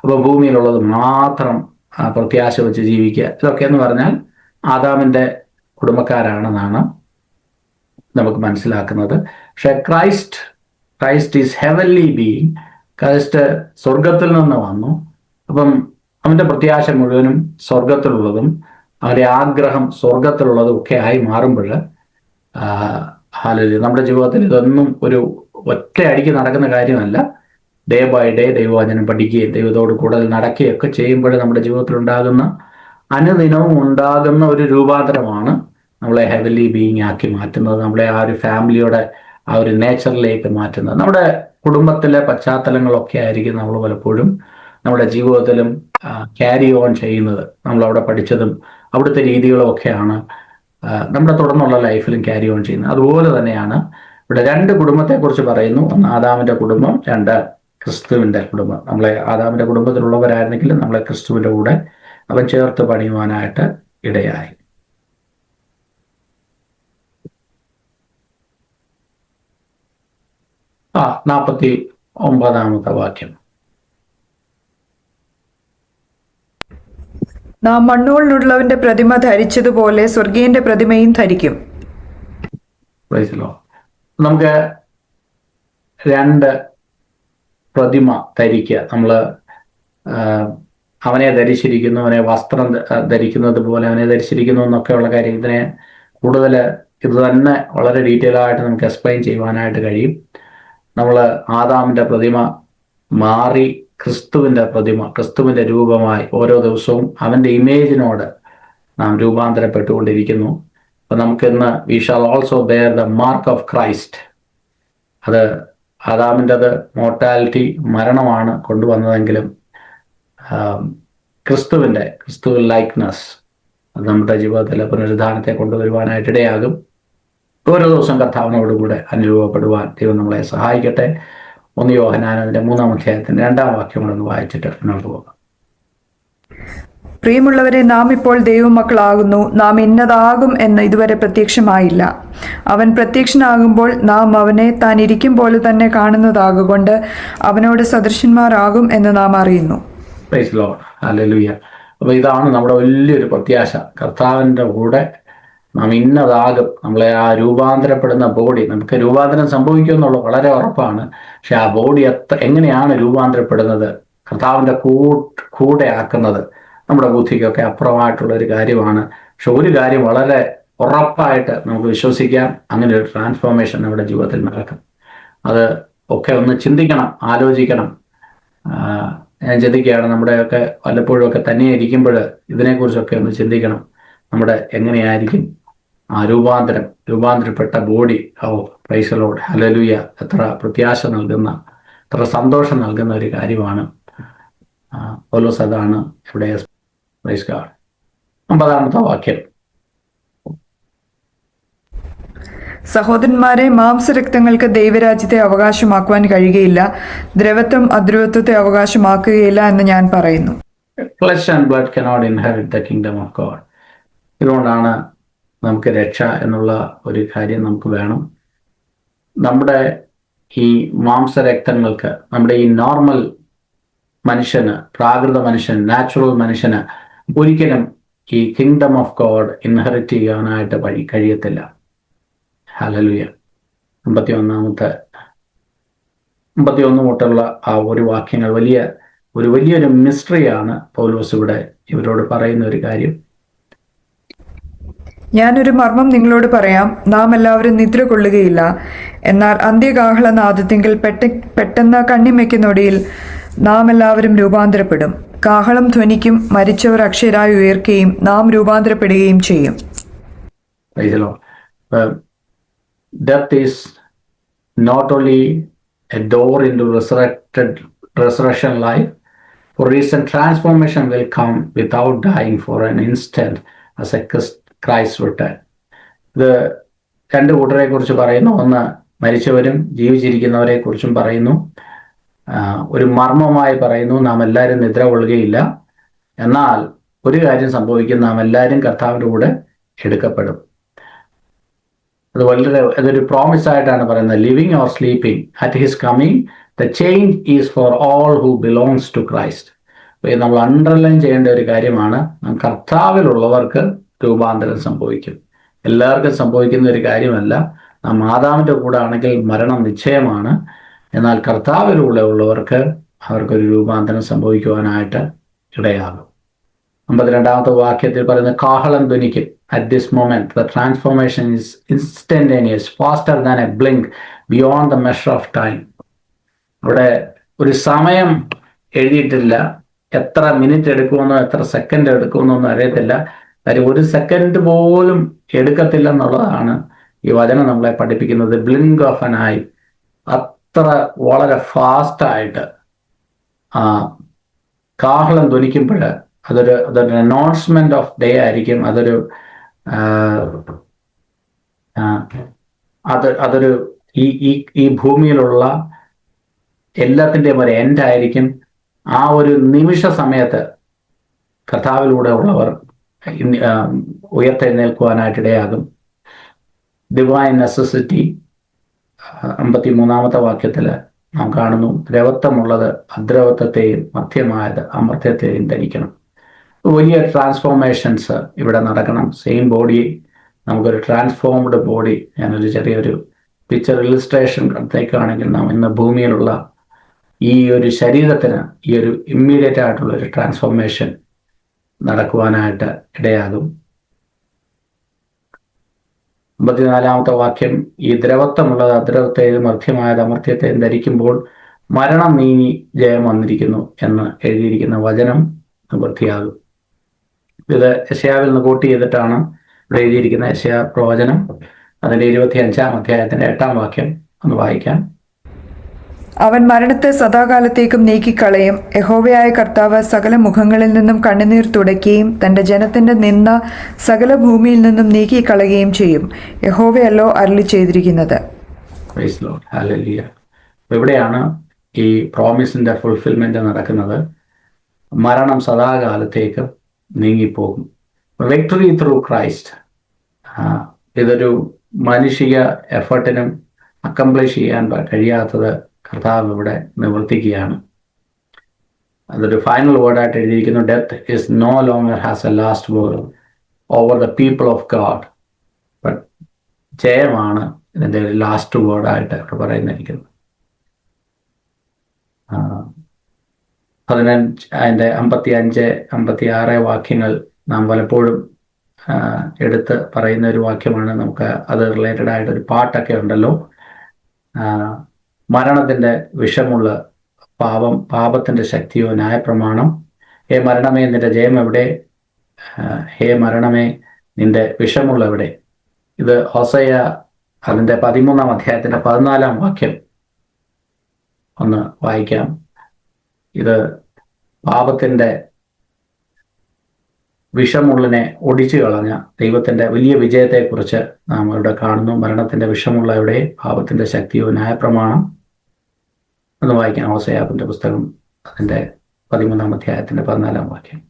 അപ്പോൾ ഭൂമിയിലുള്ളത് മാത്രം പ്രത്യാശ വെച്ച് ജീവിക്കുക. ഇതൊക്കെ എന്ന് പറഞ്ഞാൽ ആദാമിൻ്റെ കുടുംബക്കാരാണെന്നാണ് നമുക്ക് മനസ്സിലാക്കുന്നത്. പക്ഷെ Christ is heavenly being. Christ സ്വർഗത്തിൽ നിന്ന് വന്നു. അപ്പം അവൻ്റെ പ്രത്യാശ മുഴുവനും സ്വർഗത്തിലുള്ളതും അവൻ്റെ ആഗ്രഹം സ്വർഗത്തിലുള്ളതും ഒക്കെ ആയി മാറുമ്പോൾ നമ്മുടെ ജീവിതത്തിൽ ഇതൊന്നും ഒരു ഒറ്റയടിക്ക് നടക്കുന്ന കാര്യമല്ല. ഡേ ബൈ ഡേ ദൈവവചനം പഠിക്കുകയും ദൈവത്തോട് കൂടുതൽ നടക്കുകയൊക്കെ ചെയ്യുമ്പോൾ നമ്മുടെ ജീവിതത്തിൽ ഉണ്ടാകുന്ന അനുദിനവും ഉണ്ടാകുന്ന ഒരു രൂപാന്തരമാണ് നമ്മളെ ഹെവൻലി ബീയിങ് ആക്കി മാറ്റുന്നത്, നമ്മളെ ആ ഒരു ഫാമിലിയുടെ ആ ഒരു നേച്ചറിലേക്ക് മാറ്റുന്നത്. നമ്മുടെ കുടുംബത്തിലെ പശ്ചാത്തലങ്ങളൊക്കെ ആയിരിക്കും നമ്മൾ പലപ്പോഴും നമ്മുടെ ജീവിതത്തിലും ക്യാരി ഓൺ ചെയ്യുന്നത്. നമ്മളവിടെ പഠിച്ചതും അവിടുത്തെ രീതികളും ഒക്കെയാണ് നമ്മുടെ തുടർന്നുള്ള ലൈഫിലും ക്യാരി ഓൺ ചെയ്യുന്നത്. അതുപോലെ തന്നെയാണ് ഇവിടെ 2 കുടുംബത്തെക്കുറിച്ച് പറയുന്നു. ഒന്ന് ആദാമിൻ്റെ കുടുംബം, 2 ക്രിസ്തുവിൻ്റെ കുടുംബം. നമ്മളെ ആദാമിൻ്റെ കുടുംബത്തിലുള്ളവരായിരുന്നെങ്കിലും നമ്മളെ ക്രിസ്തുവിൻ്റെ കൂടെ അവൻ ചേർത്ത് പണിയുവാനായിട്ട് ഇടയായി. 49-ാമത്തെ വാക്യം. നാം മണ്ണുകൊണ്ടുള്ളവന്റെ പ്രതിമ ധരിച്ചതുപോലെ സ്വർഗീയന്റെ പ്രതിമയും ധരിക്കും. നമുക്ക് 2 പ്രതിമ ധരിക്കുക. നമ്മൾ അവനെ ധരിച്ചിരിക്കുന്നു, അവനെ വസ്ത്രം ധരിക്കുന്നത് പോലെ അവനെ ധരിച്ചിരിക്കുന്നു എന്നൊക്കെയുള്ള കാര്യം ഇതിനെ കൂടുതൽ ഇത് തന്നെ വളരെ ഡീറ്റെയിൽ ആയിട്ട് നമുക്ക് എക്സ്പ്ലെയിൻ ചെയ്യുവാനായിട്ട് കഴിയും. നമ്മൾ ആദാമിൻ്റെ പ്രതിമ മാറി ക്രിസ്തുവിൻ്റെ പ്രതിമ, ക്രിസ്തുവിൻ്റെ രൂപമായി ഓരോ ദിവസവും അവൻ്റെ ഇമേജിനോട് നാം രൂപാന്തരപ്പെട്ടുകൊണ്ടിരിക്കുന്നു. അപ്പം നമുക്കിന്ന് we shall also bear the mark of Christ. അത് ആദാമിൻ്റെത് മോർട്ടാലിറ്റി, മരണമാണ് കൊണ്ടുവന്നതെങ്കിലും ക്രിസ്തുവിൽ ലൈക്ക്നെസ് അത് നമ്മുടെ ജീവിതത്തിലെ പുനരുദ്ധാനത്തെ കൊണ്ടുവരുവാനായിട്ടിടയാകും. ഓരോ ദിവസം കർത്താവിനോടുകൂടെ അനുരൂപപ്പെടുവാൻ ദൈവം നമ്മളെ സഹായിക്കട്ടെ. 1 യോഹന്നാനതിൻ്റെ 3-ാം അധ്യായത്തിൻ്റെ 2-ാം വാക്യം കൂടെ ഒന്ന് വായിച്ചിട്ട് മുന്നോട്ട് പോകാം. പ്രിയമുള്ളവരെ, നാം ഇപ്പോൾ ദൈവമക്കളാകുന്നു. നാം ഇന്നതാകും എന്ന് ഇതുവരെ പ്രത്യക്ഷമായില്ല. അവൻ പ്രത്യക്ഷനാകുമ്പോൾ നാം അവനെ താൻ ഇരിക്കും പോലെ തന്നെ കാണുന്നതാകൊണ്ട് അവനോട് സദൃശന്മാരാകും എന്ന് നാം അറിയുന്നു. Praise Lord. ഹല്ലേലൂയ. അപ്പോൾ ഇതാണ് നമ്മുടെ വലിയൊരു പ്രത്യാശ. കർത്താവിൻ്റെ കൂടെ നാം ഇന്നതാകും. നമ്മളെ ആ രൂപാന്തരപ്പെടുന്ന ബോഡി, നമുക്ക് രൂപാന്തരം സംഭവിക്കുമെന്നുള്ളത് വളരെ ഉറപ്പാണ്. പക്ഷെ ആ ബോഡി എങ്ങനെയാണ് രൂപാന്തരപ്പെടുന്നത്, കർത്താവിൻ്റെ കൂടെ ആക്കുന്നത്, നമ്മുടെ ബുദ്ധിക്കൊക്കെ അപ്പുറമായിട്ടുള്ള ഒരു കാര്യമാണ്. പക്ഷെ ഒരു കാര്യം വളരെ ഉറപ്പായിട്ട് നമുക്ക് വിശ്വസിക്കാം, അങ്ങനെ ഒരു ട്രാൻസ്ഫോർമേഷൻ നമ്മുടെ ജീവിതത്തിൽ നടക്കും. അത് ഒക്കെ ഒന്ന് ചിന്തിക്കണം, ആലോചിക്കണം. ഞാൻ ചിന്തിക്കുകയാണ്, നമ്മുടെയൊക്കെ വല്ലപ്പോഴും ഒക്കെ തന്നെ ഇരിക്കുമ്പോൾ ഇതിനെക്കുറിച്ചൊക്കെ ഒന്ന് ചിന്തിക്കണം. നമ്മുടെ എങ്ങനെയായിരിക്കും ആ രൂപാന്തരപ്പെട്ട body. Praise the Lord, hallelujah. എത്ര പ്രത്യാശ നൽകുന്ന, എത്ര സന്തോഷം നൽകുന്ന ഒരു കാര്യമാണ്. പൗലോസ് അതാണ് ഇവിടെ. Praise God. 50-ാമത്തെ വാക്യം. സഹോദരന്മാരെ, മാംസരക്തങ്ങൾക്ക് ദൈവരാജ്യത്തെ അവകാശമാക്കുവാൻ കഴിയുകയില്ല, ദ്രവത്വം അദ്രവത്വത്തെ അവകാശമാക്കുകയില്ല എന്ന് ഞാൻ പറയുന്നു. Flesh and blood cannot inherit the kingdom of God. ഇതുകൊണ്ടാണ് നമുക്ക് രക്ഷ എന്നുള്ള ഒരു കാര്യം നമുക്ക് വേണം. നമ്മുടെ ഈ മാംസരക്തങ്ങൾക്ക്, നമ്മുടെ ഈ നോർമൽ മനുഷ്യന്, പ്രാകൃത മനുഷ്യന്, നാച്ചുറൽ മനുഷ്യന് ഒരിക്കലും ഈ കിങ്ഡം ഓഫ് ഗോഡ് ഇൻഹെറിറ്റ് ചെയ്യാനായിട്ട് കഴിയത്തില്ല. ഹല്ലേലൂയ. 51 തൊട്ടുള്ള ആ ഒരു വാക്യങ്ങൾ വലിയൊരു മിസ്റ്ററിയാണ് പൗലോസ് ഇവിടെ ഇവരോട് പറയുന്ന ഒരു കാര്യം. ഞാനൊരു മർമ്മം നിങ്ങളോട് പറയാം, നാം എല്ലാവരും നിദ്ര കൊള്ളുകയില്ല. എന്നാൽ അന്ത്യകാഹളനാദത്തിങ്കിൽ പെട്ടെന്ന് കണ്ണിമയ്ക്കുന്നൊടിയിൽ നാം എല്ലാവരും രൂപാന്തരപ്പെടും. കാഹളം ധ്വനിക്കും, മരിച്ചവർ അക്ഷരായി ഉയർക്കുകയും നാം രൂപാന്തരപ്പെടുകയും ചെയ്യും. Death is not only a door into resurrection life. For reason, transformation will come without dying for an instant as a Christ return. ഇത് രണ്ട് കൂട്ടരെ കുറിച്ച് പറയുന്നു. ഒന്ന്, മരിച്ചവരും ജീവിച്ചിരിക്കുന്നവരെ കുറിച്ചും പറയുന്നു. ഒരു മർമ്മമായി പറയുന്നു, നാം എല്ലാവരും നിദ്ര കൊള്ളുകയില്ല. എന്നാൽ ഒരു കാര്യം സംഭവിക്കും, നാം എല്ലാവരും കർത്താവിൻ്റെ കൂടെ എടുക്കപ്പെടും. അതൊരു പ്രോമിസ് ആയിട്ടാണ് പറയുന്നത്. Living or sleeping at his coming the change is for all who belongs to Christ. നമ്മൾ അണ്ടർലൈൻ ചെയ്യേണ്ട ഒരു കാര്യമാണ്, കർത്താവിലുള്ളവർക്ക് രൂപാന്തരം സംഭവിക്കും. എല്ലാവർക്കും സംഭവിക്കുന്ന ഒരു കാര്യമല്ല. നാം ആദാമിൻ്റെ കൂടെ ആണെങ്കിൽ മരണം നിശ്ചയമാണ്. എന്നാൽ കർത്താവിലൂടെ ഉള്ളവർക്ക് അവർക്കൊരു രൂപാന്തരം സംഭവിക്കുവാനായിട്ട് ഇടയാകും. 52-ാമത്തെ വാക്യത്തിൽ പറയുന്ന കാഹളം ധ്വനിക്കും. At this moment, the transformation is instantaneous, faster than a blink, beyond the measure of time. അവിടെ ഒരു സമയം എഴുതിയിട്ടില്ല. എത്ര മിനിറ്റ് എടുക്കുമെന്നോ എത്ര സെക്കൻഡ് എടുക്കുമെന്നോ ഒന്നും അറിയത്തില്ല. കാര്യം ഒരു സെക്കൻഡ് പോലും എടുക്കത്തില്ല എന്നുള്ളതാണ് ഈ വചനം നമ്മളെ പഠിപ്പിക്കുന്നത്. ബ്ലിങ്ക് ഓഫ് ആൻ ഐ, അത്ര വളരെ ഫാസ്റ്റായിട്ട് കാഹളം ധ്വനിക്കുമ്പോൾ അതൊരു അനൗൺസ്മെന്റ് ഓഫ് ഡേ ആയിരിക്കും. അതൊരു ഈ ഭൂമിയിലുള്ള എല്ലാത്തിൻ്റെയും ഒരു എൻഡ് ആയിരിക്കും. ആ ഒരു നിമിഷ സമയത്ത് കർത്താവിലൂടെ ഉള്ളവർ ഉയർത്തെഴുന്നേൽക്കുവാനായിട്ടിടയാകും. ഡിവൈൻ നെസസിറ്റി 53-ാമത്തെ വാക്യത്തിൽ നാം കാണുന്നു, ദ്രവത്വമുള്ളത് അദ്രവത്വത്തെയും മധ്യമായത് അമർത്യത്തെയും ധരിക്കണം. വലിയ ട്രാൻസ്ഫോർമേഷൻസ് ഇവിടെ നടക്കണം. സെയിം ബോഡി, നമുക്കൊരു ട്രാൻസ്ഫോംഡ് ബോഡി. ഞാനൊരു ചെറിയൊരു പിക്ചർ ഇല്ലുസ്ട്രേഷൻ അടുത്തേക്കാണെങ്കിൽ, നാം ഇന്ന് ഭൂമിയിലുള്ള ഈ ഒരു ശരീരത്തിന് ഈ ഒരു ഇമ്മീഡിയറ്റ് ആയിട്ടുള്ള ഒരു ട്രാൻസ്ഫോർമേഷൻ നടക്കുവാനായിട്ട് ഇടയാകും. 54-ാമത്തെ വാക്യം, ഈ ദ്രവത്വമുള്ളത് അദ്രവത്തെയും മധ്യമായത് അമർത്യത്തെയും ധരിക്കുമ്പോൾ മരണം നീങ്ങി ജയം വന്നിരിക്കുന്നു എന്ന് എഴുതിയിരിക്കുന്ന വചനം നിവൃത്തിയാകും. ഇത് യെശയ്യാവിൽ നിന്ന് കോട്ട് ചെയ്തിട്ടാണ് ഇവിടെ എഴുതിയിരിക്കുന്ന യെശയ്യാ പ്രവചനം. അതിൻ്റെ 25-ാം അധ്യായത്തിൻ്റെ 8-ാം വാക്യം ഒന്ന് വായിക്കാം. അവൻ മരണത്തെ സദാകാലത്തേക്കും നീക്കിക്കളയും. യഹോവയായ കർത്താവ് സകല മുഖങ്ങളിൽ നിന്നും കണ്ണുനീർ തുടയ്ക്കുകയും തന്റെ ജനത്തിന്റെ നിന്ന സകല ഭൂമിയിൽ നിന്നും നീക്കിക്കളയുകയും ചെയ്യും. യഹോവയല്ലോ അരുളി ചെയ്തിരിക്കുന്നത്. ഇവിടെയാണ് ഈ പ്രോമിസിന്റെ ഫുൾഫിൽമെന്റ് നടക്കുന്നത്. മരണം സദാകാലത്തേക്ക് നീങ്ങിപ്പോകും. Victory through Christ. ഇതൊരു മാനുഷിക എഫർട്ടിനും അക്കംപ്ലിഷ് ചെയ്യാൻ കഴിയാത്തത് കർത്താവ് ഇവിടെ നിവർത്തിക്കുകയാണ്. അതൊരു ഫൈനൽ വേർഡായിട്ട് എഴുതിയിരിക്കുന്നു. Death is no longer has a last word over the people of God. But ജയമാണ് ഇതിൻ്റെ ലാസ്റ്റ് വേർഡായിട്ട് ഇവിടെ പറയുന്നിരിക്കുന്നത്. അതിൻ്റെ 55, 56 വാക്യങ്ങൾ നാം പലപ്പോഴും എടുത്ത് പറയുന്ന ഒരു വാക്യമാണ്. നമുക്ക് അത് റിലേറ്റഡ് ആയിട്ടൊരു പാട്ടൊക്കെ ഉണ്ടല്ലോ. മരണത്തിൻ്റെ വിഷമുള്ള പാപത്തിൻ്റെ ശക്തിയോ ന്യായപ്രമാണം. ഹേ മരണമേ നിന്റെ ജയം എവിടെ? ഹേ മരണമേ നിന്റെ വിഷമുള്ള എവിടെ? ഇത് ഹോസേയ അതിൻ്റെ 13-ാം അധ്യായത്തിൻ്റെ 14-ാം വാക്യം ഒന്ന് വായിക്കാം. ഇത് പാപത്തിൻ്റെ വിഷമുള്ളിനെ ഒടിച്ചു കളഞ്ഞ ദൈവത്തിൻ്റെ വലിയ വിജയത്തെക്കുറിച്ച് നാം ഇവിടെ കാണുന്നു. മരണത്തിൻ്റെ വിഷമുള്ള എവിടെ? പാപത്തിൻ്റെ ശക്തിയോ ന്യായപ്രമാണം. ഒന്ന് വായിക്കാം ഹോസേയാവിന്റെ പുസ്തകം അതിൻ്റെ 13-ാം അധ്യായത്തിന്റെ 14-ാം വാക്യം.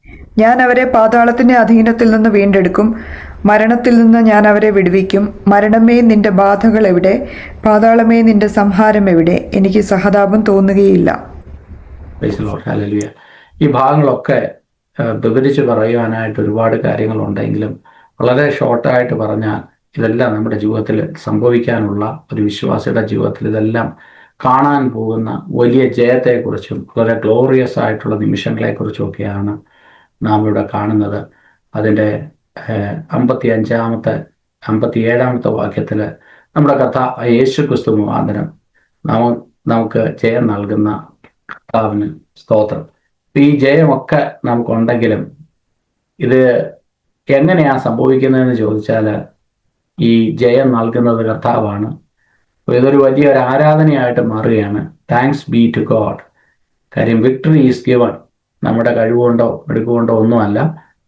ഞാൻ അവരെ പാതാളത്തിന്റെ അധീനത്തിൽ നിന്ന് വീണ്ടെടുക്കും, മരണത്തിൽ നിന്ന് ഞാൻ അവരെ വിടുവിക്കും. മരണമേ നിന്റെ ബാധകൾ എവിടെ? പാതാളമേ നിന്റെ സംഹാരം എവിടെ? എനിക്ക് സഹതാപം തോന്നുകയില്ല. ഈ ഭാഗങ്ങളൊക്കെ വിവരിച്ച് പറയുവാനായിട്ട് ഒരുപാട് കാര്യങ്ങളുണ്ടെങ്കിലും വളരെ ഷോർട്ടായിട്ട് പറഞ്ഞാൽ ഇതെല്ലാം നമ്മുടെ ജീവിതത്തിൽ സംഭവിക്കാനുള്ള ഒരു വിശ്വാസിയുടെ ജീവിതത്തിൽ ഇതെല്ലാം കാണാൻ പോകുന്ന വലിയ ജയത്തെക്കുറിച്ചും വളരെ ഗ്ലോറിയസ് ആയിട്ടുള്ള നിമിഷങ്ങളെക്കുറിച്ചുമൊക്കെയാണ് നാം ഇവിടെ കാണുന്നത്. അതിൻ്റെ 55-ാമത്തെ 57-ാമത്തെ വാക്യത്തിൽ നമ്മുടെ യേശു ക്രിസ്തു മുഖാന്തരം നമുക്ക് ജയം നൽകുന്ന കർത്താവിന് സ്തോത്രം. ഈ ജയമൊക്കെ നമുക്കുണ്ടെങ്കിലും ഇത് എങ്ങനെയാണ് സംഭവിക്കുന്നതെന്ന് ചോദിച്ചാൽ ഈ ജയം നൽകുന്നത് കർത്താവാണ്. ഇതൊരു വലിയൊരു ആരാധനയായിട്ട് മാറുകയാണ്. Thanks be to God. കാര്യം വിക്ടറി ഈസ് ഗിവൺ. നമ്മുടെ കഴിവുകൊണ്ടോ എടുക്കുകൊണ്ടോ ഒന്നുമല്ല.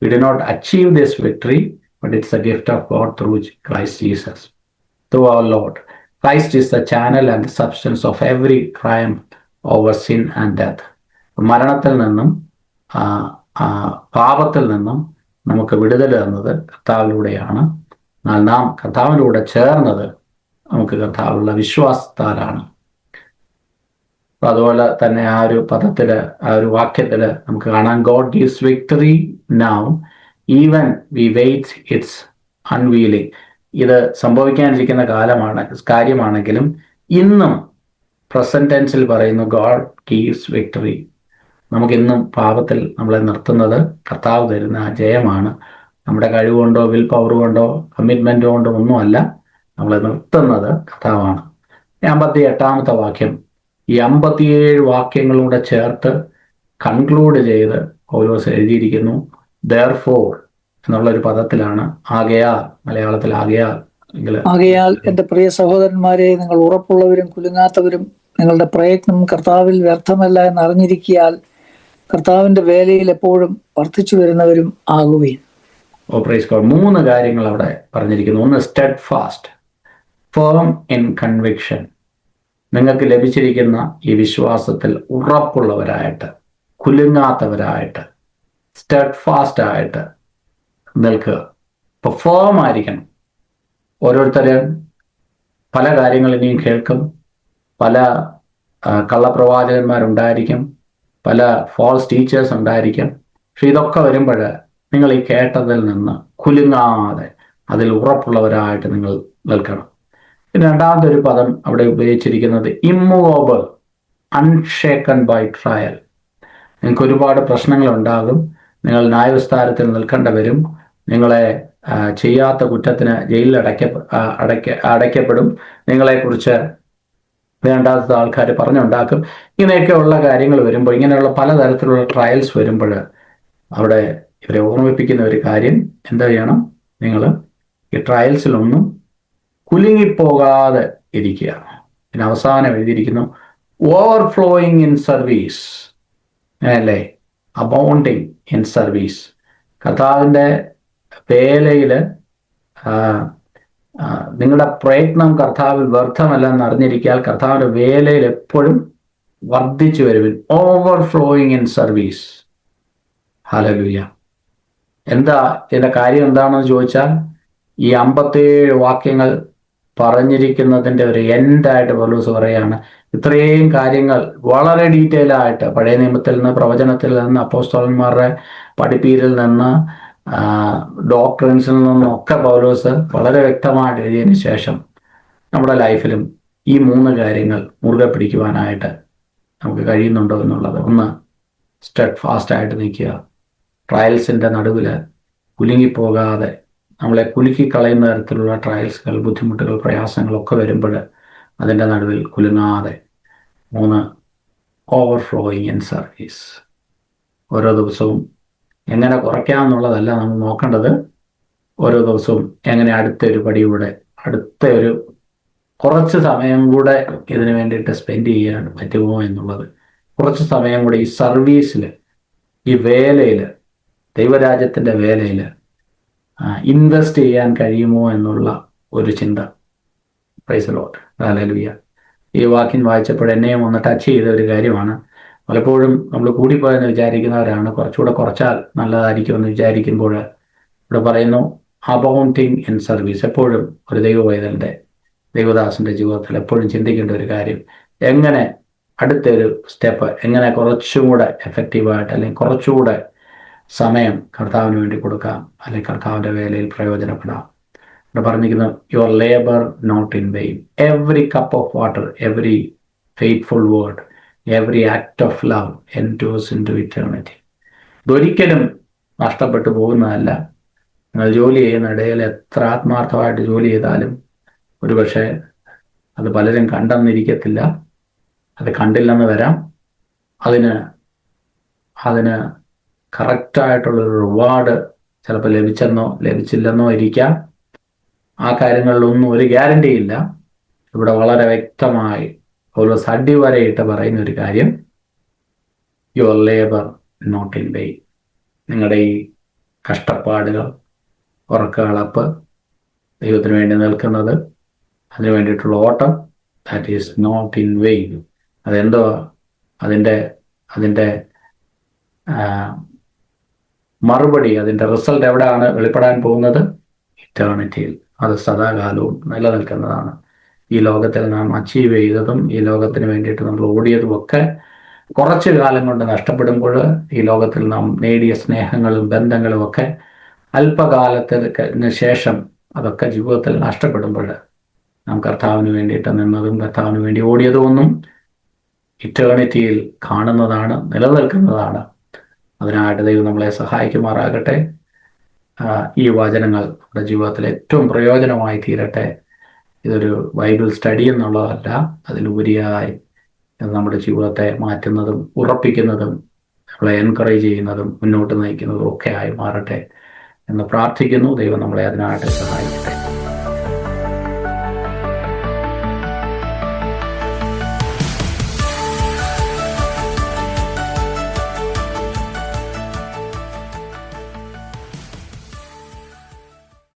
We do not achieve this victory, but it's a gift of God through Christ Jesus, through our Lord. Christ is the channel and the substance of every crime over sin and death. മരണത്തിൽ നിന്നും പാപത്തിൽ നിന്നും നമുക്ക് വിടുതൽ തന്നത് കർത്താവിലൂടെയാണ്. എന്നാൽ നാം കർത്താവിലൂടെ ചേർന്നത് നമുക്ക് കർത്താവിലുള്ള വിശ്വാസത്താലാണ്. അതുപോലെ തന്നെ ആ ഒരു പദത്തില്, ആ ഒരു വാക്യത്തില് നമുക്ക് കാണാം, God gives victory now even we wait its unveiling. ഇത് സംഭവിക്കാനിരിക്കുന്ന കാര്യമാണെങ്കിലും ഇന്നും പ്രസന്റ് ടെൻസിൽ പറയുന്നു ഗോഡ് ഗീവ്സ് വിക്ടറി. നമുക്കിന്നും പാപത്തിൽ നമ്മളെ നിർത്തുന്നത് കർത്താവ് തരുന്ന ആ ജയമാണ്. നമ്മുടെ കഴിവുകൊണ്ടോ വിൽ പവർ കൊണ്ടോ കമ്മിറ്റ്മെന്റ് കൊണ്ടോ ഒന്നുമല്ല നമ്മളെ നിർത്തുന്നത് കർത്താവാണ്. 58-ാമത്തെ വാക്യം ഈ 57 വാക്യങ്ങളൂടെ ചേർത്ത് കൺക്ലൂഡ് ചെയ്ത് പൗലോസ് എഴുതിയിരിക്കുന്നു. therefore എന്നുള്ളൊരു പദത്തിലാണ്. ആകയാൽ, മലയാളത്തിൽ ആകയാൽ എന്റെ പ്രിയ സഹോദരന്മാരെ, നിങ്ങൾ ഉറപ്പുള്ളവരും കുലുങ്ങാത്തവരും നിങ്ങളുടെ പ്രയത്നം കർത്താവിൽ വ്യർത്ഥമല്ല എന്ന് അറിഞ്ഞിരിക്കിയാൽ കർത്താവിന്റെ വേലയിൽ എപ്പോഴും വർദ്ധിച്ചു വരുന്നവരും ആകുകയും. ഓ പ്രൈസ് ഗോഡ്. 3 കാര്യങ്ങൾ അവിടെ പറഞ്ഞിരിക്കുന്നു. ഒന്ന്, സ്റ്റെഡ് ഫാസ്റ്റ്, ഫേം ഇൻ കൺവിക്ഷൻ. നിങ്ങൾക്ക് ലഭിച്ചിരിക്കുന്ന ഈ വിശ്വാസത്തിൽ ഉറപ്പുള്ളവരായിട്ട്, കുലുങ്ങാത്തവരായിട്ട്, സ്റ്റെഡ് ഫാസ്റ്റ് ആയിട്ട് നിൽക്കുക. ഇപ്പോൾ ഫേം ആയിരിക്കണം. ഓരോരുത്തരും പല കാര്യങ്ങൾ ഇനിയും കേൾക്കും. പല കള്ളപ്രവാചകന്മാരുണ്ടായിരിക്കും, പല ഫോൾസ് ടീച്ചേഴ്സ് ഉണ്ടായിരിക്കും. പക്ഷെ ഇതൊക്കെ വരുമ്പോൾ നിങ്ങൾ ഈ കേട്ടതിൽ നിന്ന് കുലുങ്ങാതെ അതിൽ ഉറപ്പുള്ളവരായിട്ട് നിങ്ങൾ നിൽക്കണം. പിന്നെ രണ്ടാമത്തെ ഒരു പദം അവിടെ ഉപയോഗിച്ചിരിക്കുന്നത് ഇമ്മൂവബിൾ, അൺഷേക്കൺ ബൈ ട്രയൽ. നിങ്ങൾക്ക് ഒരുപാട് പ്രശ്നങ്ങളുണ്ടാകും. നിങ്ങൾ ന്യായവിസ്താരത്തിൽ നിൽക്കേണ്ടി വരും. നിങ്ങളെ ചെയ്യാത്ത കുറ്റത്തിന് ജയിലിൽ അടയ്ക്കപ്പെടും. നിങ്ങളെക്കുറിച്ച് വേണ്ടാത്ത ആൾക്കാർ പറഞ്ഞുണ്ടാക്കും. ഇങ്ങനെയൊക്കെയുള്ള കാര്യങ്ങൾ വരുമ്പോൾ, ഇങ്ങനെയുള്ള പലതരത്തിലുള്ള ട്രയൽസ് വരുമ്പോൾ അവിടെ ഇവരെ ഓർമ്മിപ്പിക്കുന്ന ഒരു കാര്യം എന്താ ചെയ്യണം? നിങ്ങൾ ഈ ട്രയൽസിലൊന്നും കുലുങ്ങിപ്പോകാതെ ഇരിക്കുക. പിന്നെ അവസാനം എഴുതിയിരിക്കുന്നു ഓവർഫ്ലോയിങ് ഇൻ സർവീസ്, അല്ലേ, അബൗണ്ടിങ് ഇൻ സർവീസ്. കർത്താവിൻ്റെ വേലയിൽ നിങ്ങളുടെ പ്രയത്നം കർത്താവിൽ വ്യർത്ഥമല്ലെന്ന് അറിഞ്ഞിരിക്കാൻ കർത്താവിൻ്റെ വേലയിൽ എപ്പോഴും വർദ്ധിച്ചു വരുവിൻ. Overflowing in service. ഹല്ലേലൂയ. എന്താ ഇതിൻ്റെ കാര്യം? എന്താണെന്ന് ചോദിച്ചാൽ ഈ 57 വാക്യങ്ങൾ പറഞ്ഞിരിക്കുന്നതിൻ്റെ ഒരു എൻഡായിട്ട് പൗലോസ് പറയാണ്. ഇത്രയും കാര്യങ്ങൾ വളരെ ഡീറ്റെയിൽ ആയിട്ട് പഴയ നിയമത്തിൽ നിന്ന്, പ്രവചനത്തിൽ നിന്ന്, അപ്പോസ്തലന്മാരുടെ പഠിപ്പീരിൽ നിന്ന്, ഡോക്ടറിൻസിൽ നിന്നൊക്കെ പൗലോസ് വളരെ വ്യക്തമായിട്ട് എഴുതിയതിന് ശേഷം നമ്മുടെ ലൈഫിലും ഈ 3 കാര്യങ്ങൾ മുറുകെ പിടിക്കുവാനായിട്ട് നമുക്ക് കഴിയുന്നുണ്ടോ എന്നുള്ളത്. ഒന്ന്, സ്റ്റെഡ് ഫാസ്റ്റായിട്ട് നിൽക്കുക. ട്രയൽസിൻ്റെ നടുവിൽ കുലുങ്ങിപ്പോകാതെ, നമ്മളെ കുലുക്കിക്കളയുന്ന തരത്തിലുള്ള ട്രയൽസുകൾ, ബുദ്ധിമുട്ടുകൾ, പ്രയാസങ്ങളൊക്കെ വരുമ്പോൾ അതിൻ്റെ നടുവിൽ കുലുങ്ങാതെ. 3, ഓവർഫ്ലോയിങ് ഇൻ സർവീസ്. ഓരോ ദിവസവും എങ്ങനെ കുറയ്ക്കാമെന്നുള്ളതല്ല നമ്മൾ നോക്കേണ്ടത്, ഓരോ ദിവസവും എങ്ങനെ അടുത്തൊരു പടിയൂടെ, അടുത്ത ഒരു കുറച്ച് സമയം കൂടെ ഇതിനു വേണ്ടിയിട്ട് സ്പെൻഡ് ചെയ്യാൻ പറ്റുമോ എന്നുള്ളത്. കുറച്ച് സമയം കൂടെ ഈ സർവീസിൽ, ഈ വേലയിൽ, ദൈവരാജ്യത്തിൻ്റെ വേലയിൽ ഇൻവെസ്റ്റ് ചെയ്യാൻ കഴിയുമോ എന്നുള്ള ഒരു ചിന്ത. Price the Lord. ഹല്ലേലൂയ. ഈ വാക്യം വായിച്ചപ്പോൾ എന്നെയും ഒന്ന് ടച്ച് ചെയ്ത ഒരു കാര്യമാണ്. പലപ്പോഴും നമ്മൾ കൂടിപ്പോയെന്ന് വിചാരിക്കുന്നവരാണ്. കുറച്ചുകൂടെ കുറച്ചാൽ നല്ലതായിരിക്കുമെന്ന് വിചാരിക്കുമ്പോൾ ഇവിടെ പറയുന്നു അബൗണ്ടിങ് ഇൻ സർവീസ്. എപ്പോഴും ഒരു ദൈവവൈതലിൻ്റെ, ദൈവദാസൻ്റെ ജീവിതത്തിൽ എപ്പോഴും ചിന്തിക്കേണ്ട ഒരു കാര്യം, എങ്ങനെ അടുത്തൊരു സ്റ്റെപ്പ്, എങ്ങനെ കുറച്ചും കൂടെ എഫക്റ്റീവായിട്ട്, അല്ലെങ്കിൽ കുറച്ചുകൂടെ സമയം കർത്താവിന് വേണ്ടി കൊടുക്കാം, അല്ലെങ്കിൽ കർത്താവിൻ്റെ വേലയിൽ പ്രയോജനപ്പെടാം. ഇവിടെ പറഞ്ഞിരിക്കുന്നത് your labour not in vain. Every cup of water, every faithful word, every act of love endures into eternity. ഇതൊരിക്കലും നഷ്ടപ്പെട്ടു പോകുന്നതല്ല. നിങ്ങൾ ജോലി ചെയ്യുന്ന ഇടയിൽ എത്ര ആത്മാർത്ഥമായിട്ട് ജോലി ചെയ്താലും ഒരുപക്ഷെ അത് പലരും കണ്ടെന്നിരിക്കത്തില്ല, അത് കണ്ടില്ലെന്ന് വരാം. അതിന് കറക്റ്റായിട്ടുള്ളൊരു റിവാർഡ് ചിലപ്പോൾ ലഭിച്ചെന്നോ ലഭിച്ചില്ലെന്നോ ഇരിക്കാം. ആ കാര്യങ്ങളിലൊന്നും ഒരു ഗ്യാരണ്ടി ഇല്ല. ഇവിടെ വളരെ വ്യക്തമായി പൗലോസ് അടിവരയിട്ട് പറയുന്ന ഒരു കാര്യം, your labour not in vain. നിങ്ങളുടെ ഈ കഷ്ടപ്പാടുകൾ, ഉറക്കകളപ്പ്, ദൈവത്തിന് വേണ്ടി നിൽക്കുന്നത്, അതിനു വേണ്ടിയിട്ടുള്ള ഓട്ടം, that is not in vain. അതെന്തോ അതിൻ്റെ മറുപടി, അതിൻ്റെ റിസൾട്ട് എവിടെയാണ് വെളിപ്പെടാൻ പോകുന്നത്? ഇറ്റേണിറ്റിയിൽ. അത് സദാകാലവും നിലനിൽക്കുന്നതാണ്. ഈ ലോകത്തിൽ നാം അച്ചീവ് ചെയ്തതും ഈ ലോകത്തിന് വേണ്ടിയിട്ട് നമ്മൾ ഓടിയതും ഒക്കെ കുറച്ച് കാലം കൊണ്ട് നഷ്ടപ്പെടുമ്പോൾ, ഈ ലോകത്തിൽ നാം നേടിയ സ്നേഹങ്ങളും ബന്ധങ്ങളും ഒക്കെ അല്പകാലത്തിന് ശേഷം അതൊക്കെ ജീവിതത്തിൽ നഷ്ടപ്പെടുമ്പോൾ, നാം കർത്താവിന് വേണ്ടിയിട്ട് നിന്നതും കർത്താവിന് വേണ്ടി ഓടിയതും ഒന്നും ഇറ്റേണിറ്റിയിൽ കാണുന്നതാണ്, നിലനിൽക്കുന്നതാണ്. അതിനായിട്ട് ദൈവം നമ്മളെ സഹായിക്കുമാറാകട്ടെ. ഈ വചനങ്ങൾ നമ്മുടെ ജീവിതത്തിൽ ഏറ്റവും പ്രയോജനമായി തീരട്ടെ. ഇതൊരു ബൈബിൾ സ്റ്റഡി എന്നുള്ളതല്ല, അതിലുപരിയായി നമ്മുടെ ജീവിതത്തെ മാറ്റുന്നതും ഉറപ്പിക്കുന്നതും നമ്മളെ എൻകറേജ് ചെയ്യുന്നതും മുന്നോട്ട് നയിക്കുന്നതും ഒക്കെ ആയി മാറട്ടെ എന്ന് പ്രാർത്ഥിക്കുന്നു. ദൈവം നമ്മളെ അതിനായിട്ട് സഹായിക്കട്ടെ.